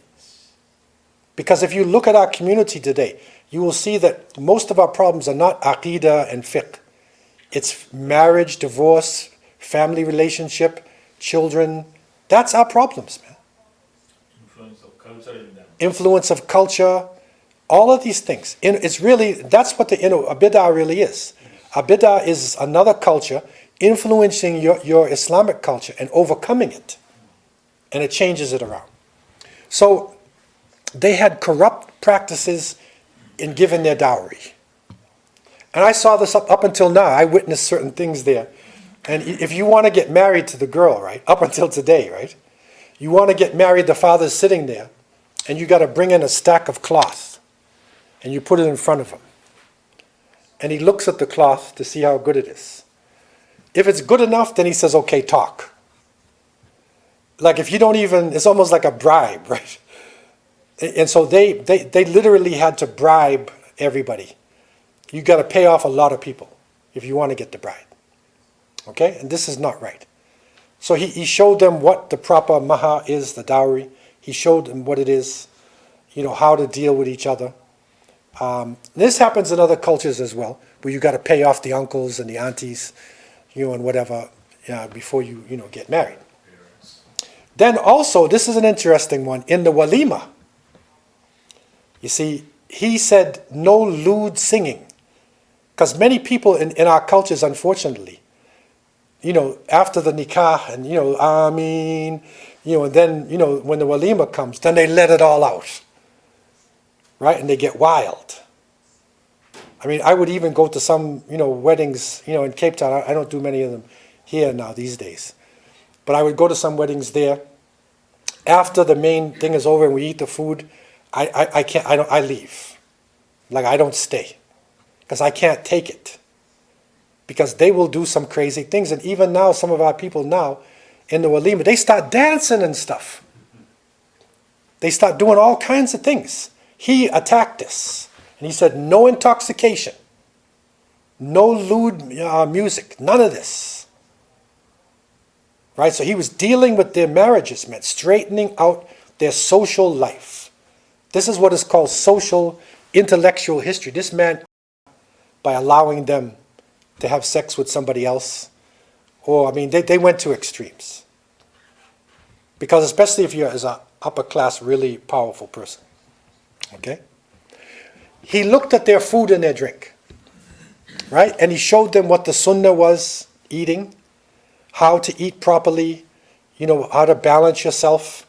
Speaker 1: Because if you look at our community today, you will see that most of our problems are not aqidah and fiqh. It's marriage, divorce, family relationship, children. That's our problems, man.
Speaker 2: Influence of culture in them.
Speaker 1: Influence of culture, all of these things. It's really, that's what a bid'ah really is. A bid'ah is another culture influencing your Islamic culture and overcoming it. And it changes it around. So they had corrupt practices in giving their dowry. And I saw this up until now. I witnessed certain things there. And if you want to get married to the girl, right, up until today, right, you want to get married, the father's sitting there, and you got to bring in a stack of cloth, and you put it in front of him. And he looks at the cloth to see how good it is. If it's good enough, then he says, okay, talk. Like if you don't even, it's almost like a bribe, right? And so they literally had to bribe everybody. You got to pay off a lot of people if you want to get the bride. Okay? And this is not right. So he showed them what the proper maha is, the dowry. He showed them what it is, how to deal with each other. This happens in other cultures as well, where you got to pay off the uncles and the aunties, and whatever, before you, get married. Then also, this is an interesting one, in the walima. You see, he said no lewd singing. Because many people in our cultures, unfortunately, after the nikah and, ameen, and then, when the walima comes, then they let it all out. Right? And they get wild. I mean, I would even go to some, weddings, in Cape Town. I don't do many of them here now these days. But I would go to some weddings there. After the main thing is over and we eat the food, I leave. Like, I don't stay. Because I can't take it. Because they will do some crazy things. And even now, some of our people now, in the walima, they start dancing and stuff. They start doing all kinds of things. He attacked this. And he said, no intoxication. No lewd music. None of this. Right? So he was dealing with their marriages, man. Straightening out their social life. This is what is called social intellectual history. This man, by allowing them to have sex with somebody else, they went to extremes. Because especially if you're as an upper class, really powerful person. Okay? He looked at their food and their drink. Right? And he showed them what the sunnah was eating, how to eat properly, how to balance yourself.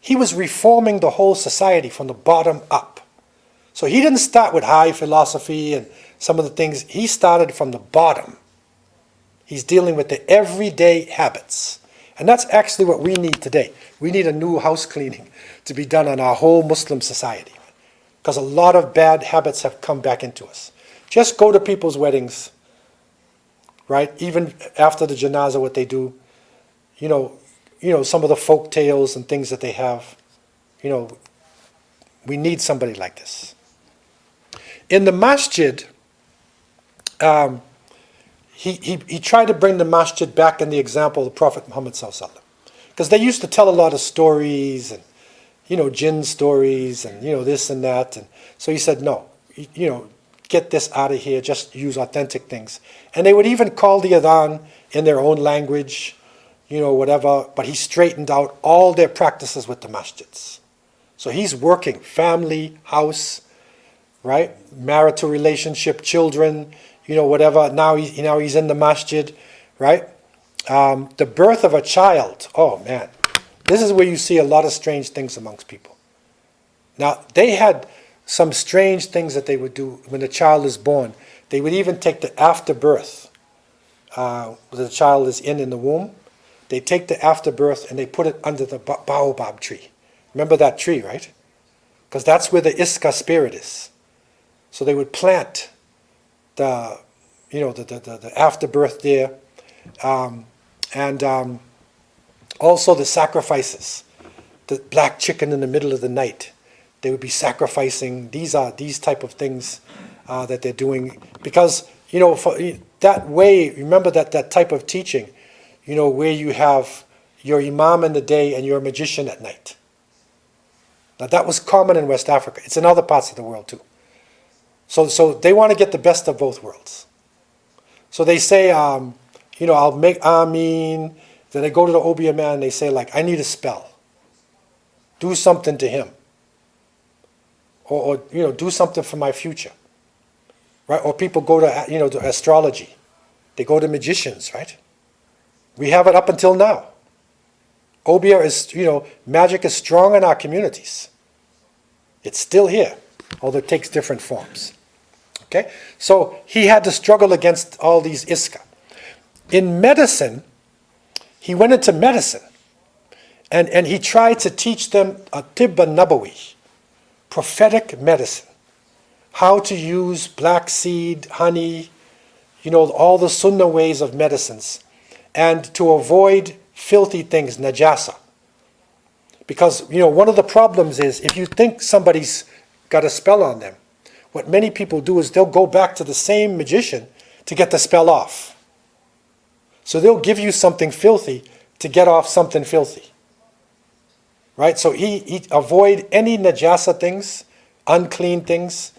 Speaker 1: He was reforming the whole society from the bottom up. So he didn't start with high philosophy and some of the things. He started from the bottom. He's dealing with the everyday habits. And that's actually what we need today. We need a new house cleaning to be done on our whole Muslim society. Because a lot of bad habits have come back into us. Just go to people's weddings, right? Even after the janazah, what they do, some of the folk tales and things that they have, we need somebody like this. In the masjid, he tried to bring the masjid back in the example of the Prophet Muhammad sallallahu alaihi wasallam. Because they used to tell a lot of stories and, jinn stories and, this and that. And so he said, no, get this out of here, just use authentic things. And they would even call the adhan in their own language, whatever. But he straightened out all their practices with the masjids. So he's working, family, house, right? Marital relationship, children, whatever. Now he's in the masjid, right? The birth of a child. Oh man, this is where you see a lot of strange things amongst people. Now they had some strange things that they would do when the child is born. They would even take the afterbirth, the child is in the womb. they take the afterbirth and they put it under the baobab tree. Remember that tree, right? Because that's where the Iska spirit is. So they would plant the afterbirth there, and also the sacrifices. The black chicken in the middle of the night. They would be sacrificing. These type of things that they're doing, because for that way. Remember that type of teaching, where you have your imam in the day and your magician at night. Now that was common in West Africa. It's in other parts of the world too. So they want to get the best of both worlds. So they say, I'll make Ameen. Then they go to the Obeah man and they say, like, I need a spell. Do something to him. Or do something for my future. Right? Or people go to astrology. They go to magicians, right? We have it up until now. Obeah is, magic is strong in our communities. It's still here, although it takes different forms. Okay? So he had to struggle against all these Iska. In medicine, he went into medicine. And he tried to teach them a tibba nabawi, prophetic medicine. How to use black seed, honey, all the sunnah ways of medicines. And to avoid filthy things, najasa. Because, one of the problems is if you think somebody's got a spell on them, what many people do is they'll go back to the same magician to get the spell off. So they'll give you something filthy to get off something filthy. Right? So he avoid any najasa things, unclean things,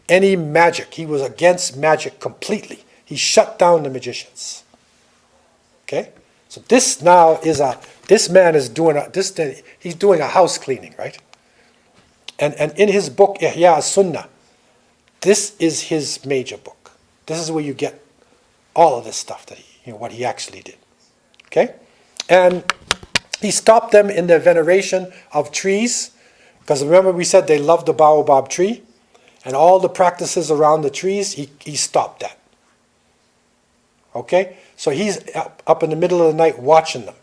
Speaker 1: any magic. He was against magic completely. He shut down the magicians. Okay? So this now is this man is doing he's doing a house cleaning, right? And in his book Ihya as-Sunnah, this is his major book. This is where you get all of this stuff that what he actually did. Okay? And he stopped them in their veneration of trees, because remember we said they loved the baobab tree, and all the practices around the trees, he stopped that. Okay? So he's up in the middle of the night watching them.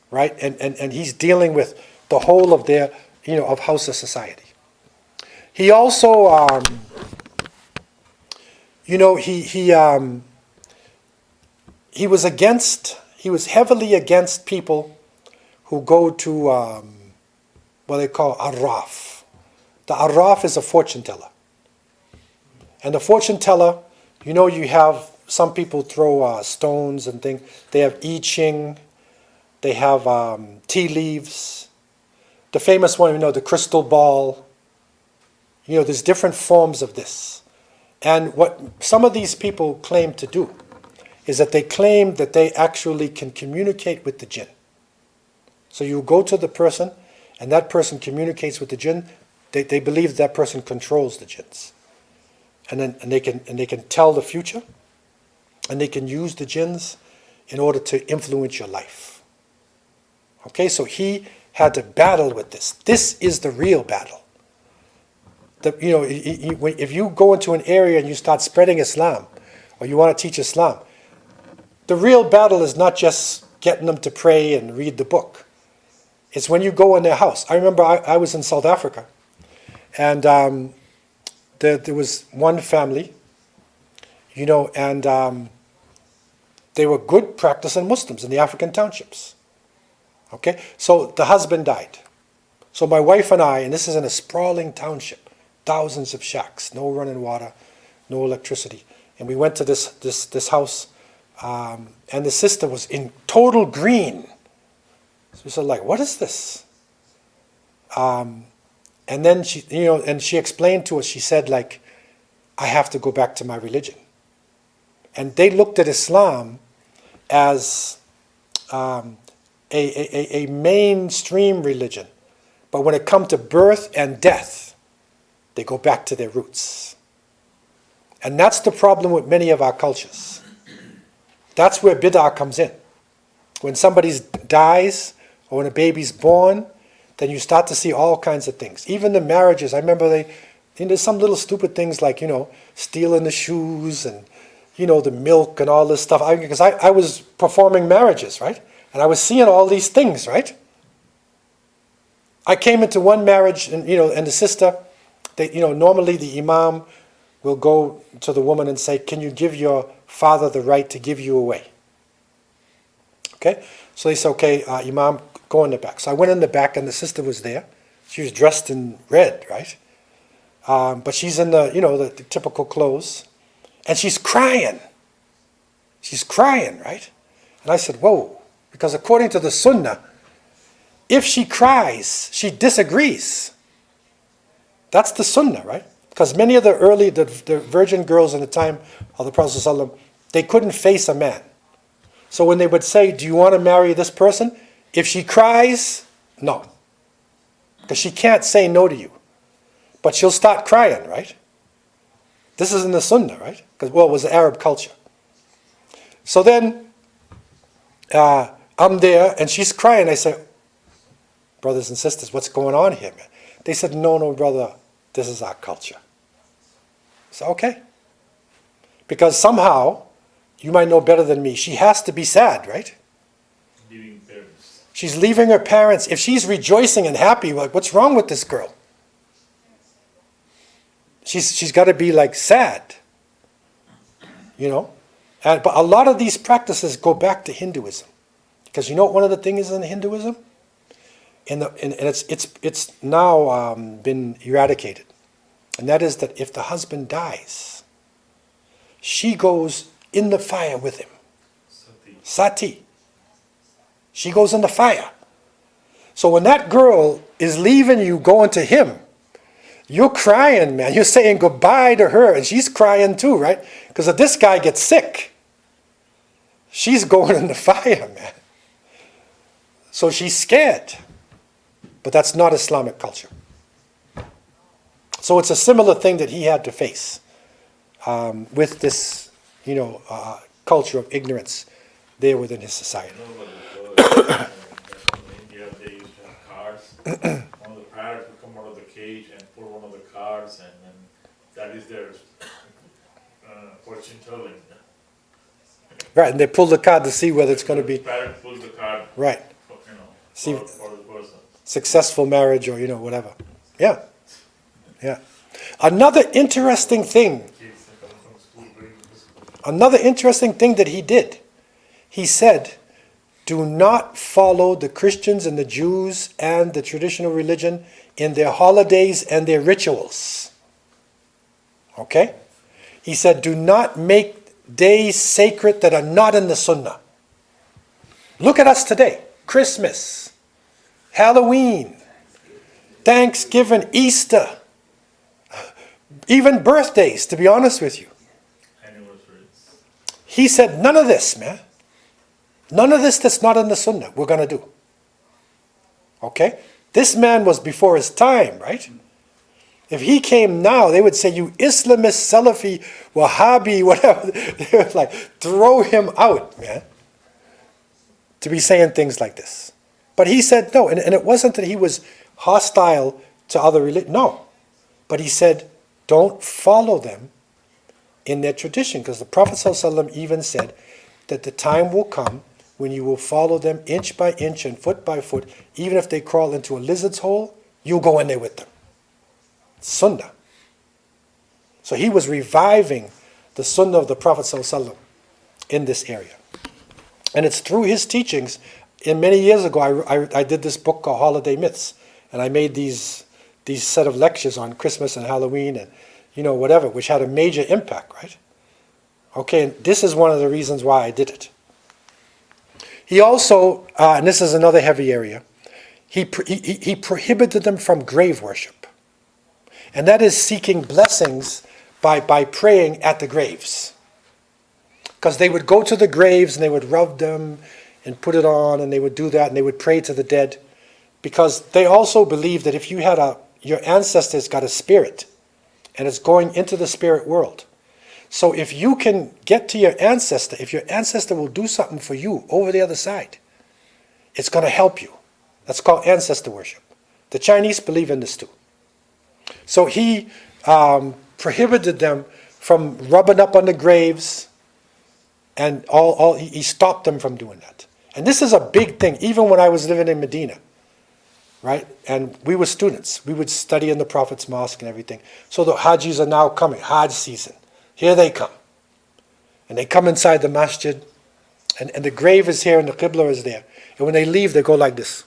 Speaker 1: Right? And he's dealing with the whole of their, of Hausa society. He also, he was heavily against people who go to what they call Arraf. The Arraf is a fortune teller. And the fortune teller, you have some people throw stones and things. They have I Ching. They have tea leaves. The famous one, the crystal ball. There's different forms of this. And what some of these people claim to do is that they claim that they actually can communicate with the jinn. So you go to the person, and that person communicates with the jinn. They believe that person controls the jinns. And they can tell the future, and they can use the jinns in order to influence your life. Okay, so he had to battle with this. This is the real battle. If you go into an area and you start spreading Islam, or you want to teach Islam, the real battle is not just getting them to pray and read the book. It's when you go in their house. I remember I was in South Africa, and there was one family, and they were good practicing Muslims in the African townships. Okay, so the husband died. So my wife and I, and this is in a sprawling township, thousands of shacks, no running water, no electricity, and we went to this house, and the sister was in total green. So we said, like, what is this? And then she, and she explained to us. She said, like, I have to go back to my religion. And they looked at Islam as a mainstream religion, but when it comes to birth and death, they go back to their roots. And that's the problem with many of our cultures. That's where bid'ah comes in. When somebody dies or when a baby's born, then you start to see all kinds of things. Even the marriages, I remember there's some little stupid things like, stealing the shoes and, the milk and all this stuff. Because I was performing marriages, right? And I was seeing all these things, right? I came into one marriage, and the sister, normally the imam will go to the woman and say, "Can you give your father the right to give you away?" Okay? So they said, "Okay, imam, go in the back." So I went in the back, and the sister was there. She was dressed in red, right? But she's in the typical clothes, and she's crying. She's crying, right? And I said, "Whoa," because according to the Sunnah, if she cries, she disagrees. That's the Sunnah, right? Because many of the virgin girls in the time of the Prophet ﷺ, they couldn't face a man. So when they would say, "Do you want to marry this person?" If she cries, no. Because she can't say no to you. But she'll start crying, right? This is in the Sunnah, right? Because, it was the Arab culture. So then, I'm there, and she's crying. I say, "Brothers and sisters, what's going on here, man?" They said, no, brother, this is our culture. So, okay. Because somehow, you might know better than me, she has to be sad, right?
Speaker 2: Leaving parents.
Speaker 1: She's leaving her parents. If she's rejoicing and happy, like, what's wrong with this girl? She's got to be like sad, but a lot of these practices go back to Hinduism, because what one of the things is in Hinduism, and it's now been eradicated, and that is that if the husband dies, she goes in the fire with him. Sati. She goes in the fire. So when that girl is leaving you, going to him, you're crying, man. You're saying goodbye to her, and she's crying too, right? Because if this guy gets sick, she's going in the fire, man. So she's scared. But that's not Islamic culture. So it's a similar thing that he had to face with this, culture of ignorance there within his society.
Speaker 2: In India, they used to have cards. One of the parrots would come out of the cage and pull one of the cards, and then that is their fortune telling.
Speaker 1: Right, and they pull the card to see whether it's going to be
Speaker 2: The parrot pulls the card.
Speaker 1: right. See,
Speaker 2: For the person.
Speaker 1: successful marriage or whatever. Yeah. Another interesting thing that he did, he said, "Do not follow the Christians and the Jews and the traditional religion in their holidays and their rituals." Okay? He said, "Do not make days sacred that are not in the Sunnah." Look at us today. Christmas, Halloween, Thanksgiving, Easter, even birthdays, to be honest with you.
Speaker 2: Anniversaries.
Speaker 1: He said, none of this, man. None of this that's not in the Sunnah we're going to do. Okay? This man was before his time, right? If he came now, they would say, "You Islamist, Salafi, Wahhabi, whatever." They would like throw him out, man, to be saying things like this. But he said no, and it wasn't that he was hostile to other religions. No. But he said, don't follow them in their tradition, because the Prophet ﷺ even said that the time will come when you will follow them inch by inch and foot by foot. Even if they crawl into a lizard's hole, you'll go in there with them. Sunnah. So he was reviving the Sunnah of the Prophet ﷺ in this area. And it's through his teachings. And many years ago, I did this book called Holiday Myths, and I made these set of lectures on Christmas and Halloween and whatever, which had a major impact, right? Okay, and this is one of the reasons why I did it. He also, and this is another heavy area, he prohibited them from grave worship. And that is seeking blessings by praying at the graves. Because they would go to the graves and they would rub them and put it on, and they would do that, and they would pray to the dead. Because they also believed that if you had your ancestors got a spirit, and it's going into the spirit world. So if you can get to your ancestor, if your ancestor will do something for you over the other side, it's going to help you. That's called ancestor worship. The Chinese believe in this too. So he prohibited them from rubbing up on the graves, And he stopped them from doing that. And this is a big thing, even when I was living in Medina, right? And we were students. We would study in the Prophet's Mosque and everything. So the Hajis are now coming, Hajj season. Here they come. And they come inside the masjid, and the grave is here and the Qibla is there. And when they leave, they go like this.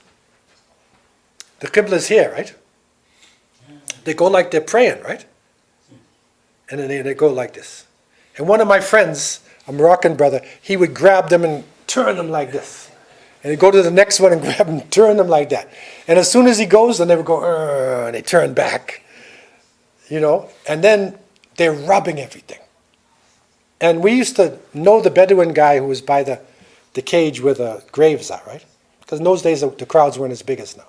Speaker 1: The Qibla is here, right? They go like they're praying, right? And then they go like this. And one of my friends, a Moroccan brother, he would grab them and turn them like this. And he'd go to the next one and grab them and turn them like that. And as soon as he goes, then they would go, and they turn back. And then they're rubbing everything. And we used to know the Bedouin guy who was by the cage where the graves are, right? Because in those days, the crowds weren't as big as now.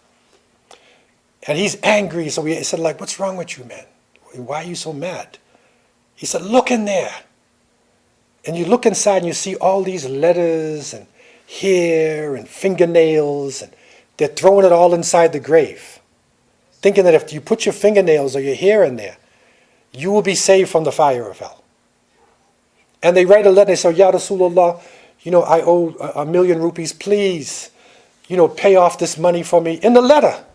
Speaker 1: And he's angry, so we said, like, what's wrong with you, man? Why are you so mad? He said, look in there. And you look inside and you see all these letters and hair and fingernails, and they're throwing it all inside the grave, thinking that if you put your fingernails or your hair in there, you will be saved from the fire of hell. And they write a letter, they say, Ya Rasulullah, I owe 1 million rupees, please, pay off this money for me, in the letter.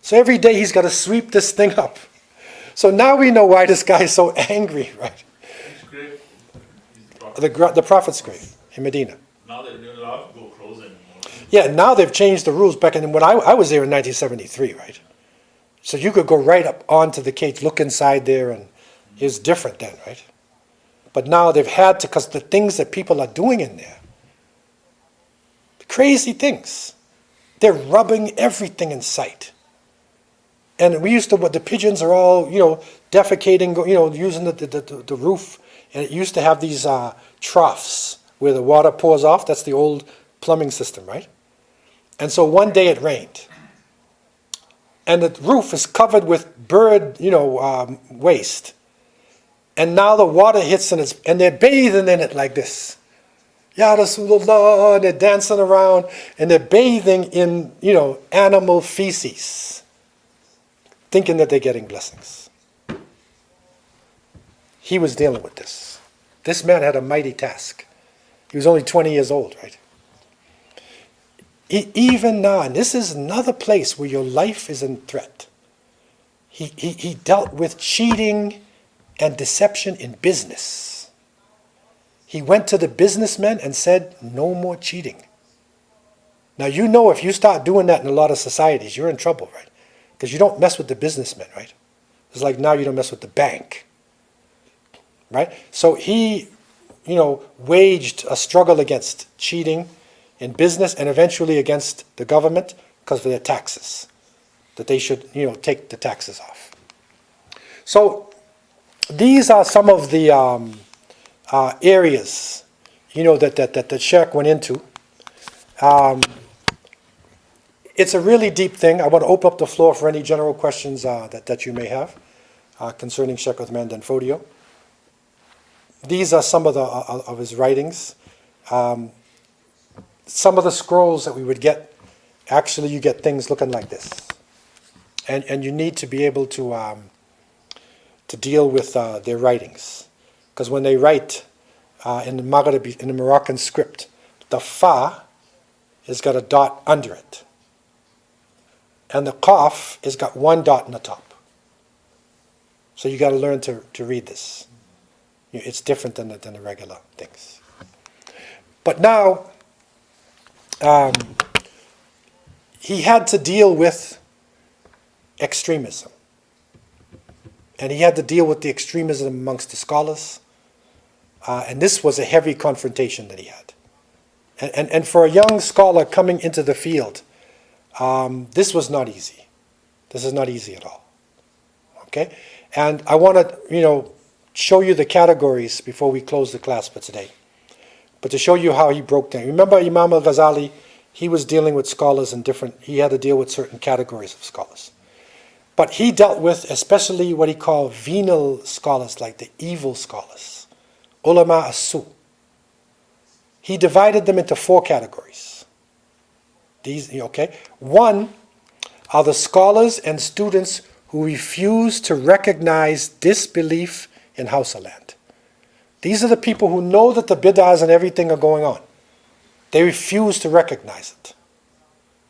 Speaker 1: So every day he's got to sweep this thing up. So now we know why this guy is so angry, right?
Speaker 2: Which grave is the Prophet?
Speaker 1: The Prophet's grave in Medina.
Speaker 2: Now they're not allowed to go close anymore.
Speaker 1: Yeah, now they've changed the rules. Back in when I was there in 1973, right? So you could go right up onto the cage, look inside there, and it was different then, right? But now they've had to, because the things that people are doing in there, crazy things. They're rubbing everything in sight. And we used to, the pigeons are all, defecating, using the roof. And it used to have these troughs where the water pours off. That's the old plumbing system, right? And so one day it rained. And the roof is covered with bird, waste. And now the water hits and they're bathing in it like this. Ya Rasulullah, and they're dancing around and they're bathing in, animal feces, thinking that they're getting blessings. He was dealing with this. This man had a mighty task. He was only 20 years old, right? Even now, and this is another place where your life is in threat. He dealt with cheating and deception in business. He went to the businessmen and said, no more cheating. Now if you start doing that in a lot of societies, you're in trouble, right? Because you don't mess with the businessmen, right? It's like now you don't mess with the bank, right? So he, waged a struggle against cheating in business and eventually against the government because of their taxes, that they should, take the taxes off. So these are some of the areas, that Sheikh went into. It's a really deep thing. I want to open up the floor for any general questions that you may have concerning Sheikh Uthman Danfodio. These are some of his writings. Some of the scrolls that we would get, actually you get things looking like this. And you need to be able to deal with their writings. Because when they write in the Maghribi, in the Moroccan script, the fa has got a dot under it. And the qaf has got one dot in the top. So you got to learn to read this. It's different than the regular things. But now, he had to deal with extremism. And he had to deal with the extremism amongst the scholars. And this was a heavy confrontation that he had. And for a young scholar coming into the field, this was not easy. This is not easy at all. Okay? And I want to, show you the categories before we close the class for today. But to show you how he broke down. Remember Imam al-Ghazali, he was dealing with scholars he had to deal with certain categories of scholars. But he dealt with especially what he called venal scholars, like the evil scholars. Ulama as-su. He divided them into 4 categories. One are the scholars and students who refuse to recognize disbelief in Hausa land. These are the people who know that the bid'ahs and everything are going on. They refuse to recognize it.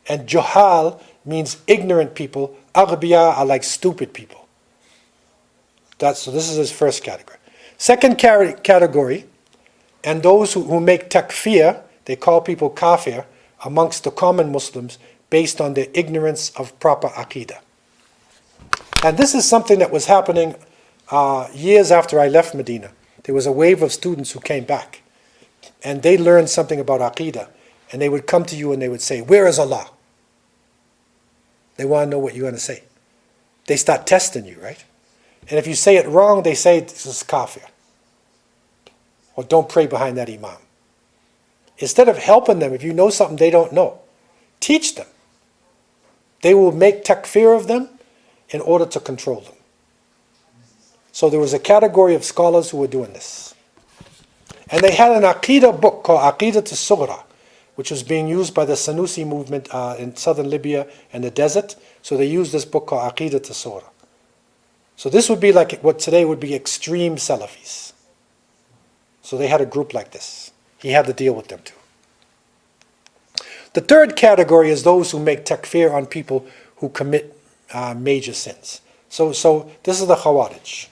Speaker 1: And juhal means ignorant people. Aghbiya are like stupid people. So this is his first category. Second category, and those who make takfir, they call people kafir, amongst the common Muslims, based on their ignorance of proper aqidah. And this is something that was happening years after I left Medina. There was a wave of students who came back, and they learned something about aqidah, and they would come to you and they would say, "Where is Allah?" They want to know what you're going to say. They start testing you, right? And if you say it wrong, they say, "This is kafir." Or "Don't pray behind that imam." Instead of helping them, if you know something they don't know, teach them. They will make takfir of them in order to control them. So there was a category of scholars who were doing this. And they had an aqidah book called Aqidah al-Sughra, which was being used by the Sanusi movement in southern Libya and the desert. So they used this book called Aqidah al-Sughra. So this would be like what today would be extreme Salafis. So they had a group like this. He had to deal with them too. The third category is those who make takfir on people who commit major sins. So this is the Khawarij.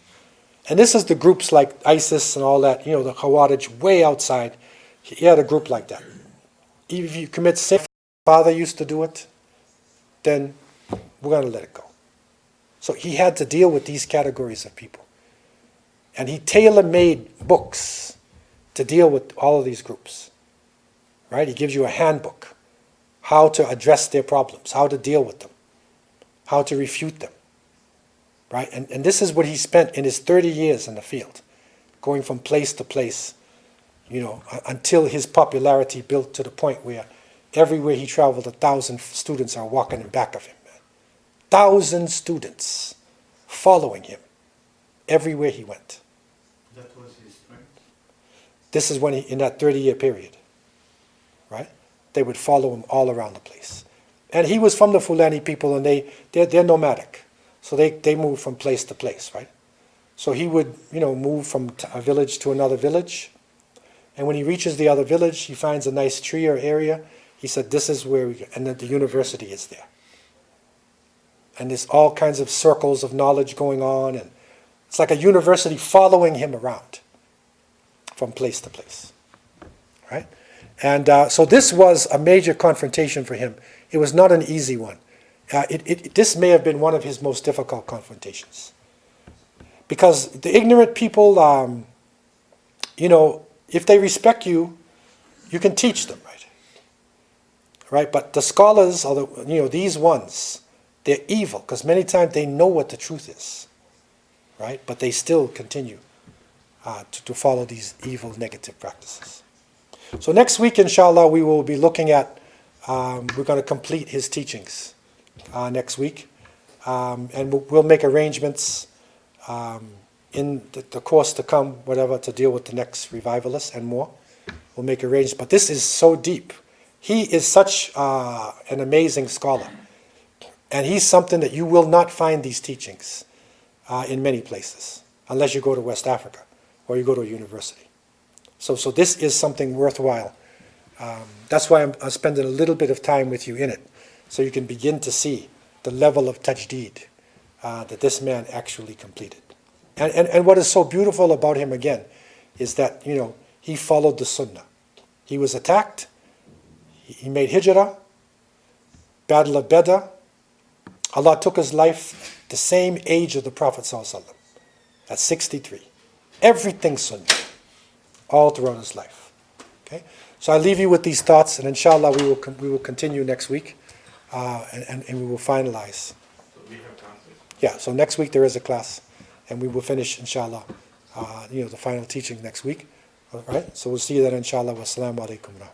Speaker 1: And this is the groups like ISIS and all that, the Khawarij way outside. He had a group like that. If you commit sin, father used to do it, then we're going to let it go. So he had to deal with these categories of people. And he tailor-made books to deal with all of these groups. Right? He gives you a handbook, how to address their problems, how to deal with them, how to refute them. Right? And this is what he spent in his 30 years in the field, going from place to place, until his popularity built to the point where everywhere he traveled, 1,000 students are walking in back of him. 1,000 students following him everywhere he went.
Speaker 3: That was his strength.
Speaker 1: This is when in that 30-year period, right? They would follow him all around the place. And he was from the Fulani people, and they're nomadic. So they move from place to place, right? So he would, move from a village to another village. And when he reaches the other village, he finds a nice tree or area. He said, "This is where we go." And then the university is there. And there's all kinds of circles of knowledge going on. And it's like a university following him around from place to place, right? And so this was a major confrontation for him. It was not an easy one. This may have been one of his most difficult confrontations. Because the ignorant people, if they respect you, you can teach them, right? Right? But the scholars, these ones, they're evil, because many times they know what the truth is, right? But they still continue to follow these evil, negative practices. So next week, inshallah, we will be looking at, we're going to complete his teachings next week. And we'll make arrangements in the course to come, whatever, to deal with the next revivalists and more. We'll make arrangements. But this is so deep. He is such an amazing scholar. And he's something that you will not find these teachings in many places, unless you go to West Africa or you go to a university. So this is something worthwhile. That's why I'm spending a little bit of time with you in it, so you can begin to see the level of tajdeed that this man actually completed. And what is so beautiful about him, again, is that, he followed the sunnah. He was attacked. He made hijrah, Battle of Badr. Allah took his life the same age of the Prophet ﷺ, at 63. Everything sunnah, all throughout his life. Okay? So I leave you with these thoughts, and inshallah we will continue next week, and we will finalize.
Speaker 2: So we have classes.
Speaker 1: Yeah, so next week there is a class, and we will finish, inshallah, the final teaching next week. All right? So we'll see you then, inshallah. Wassalamu alaikum.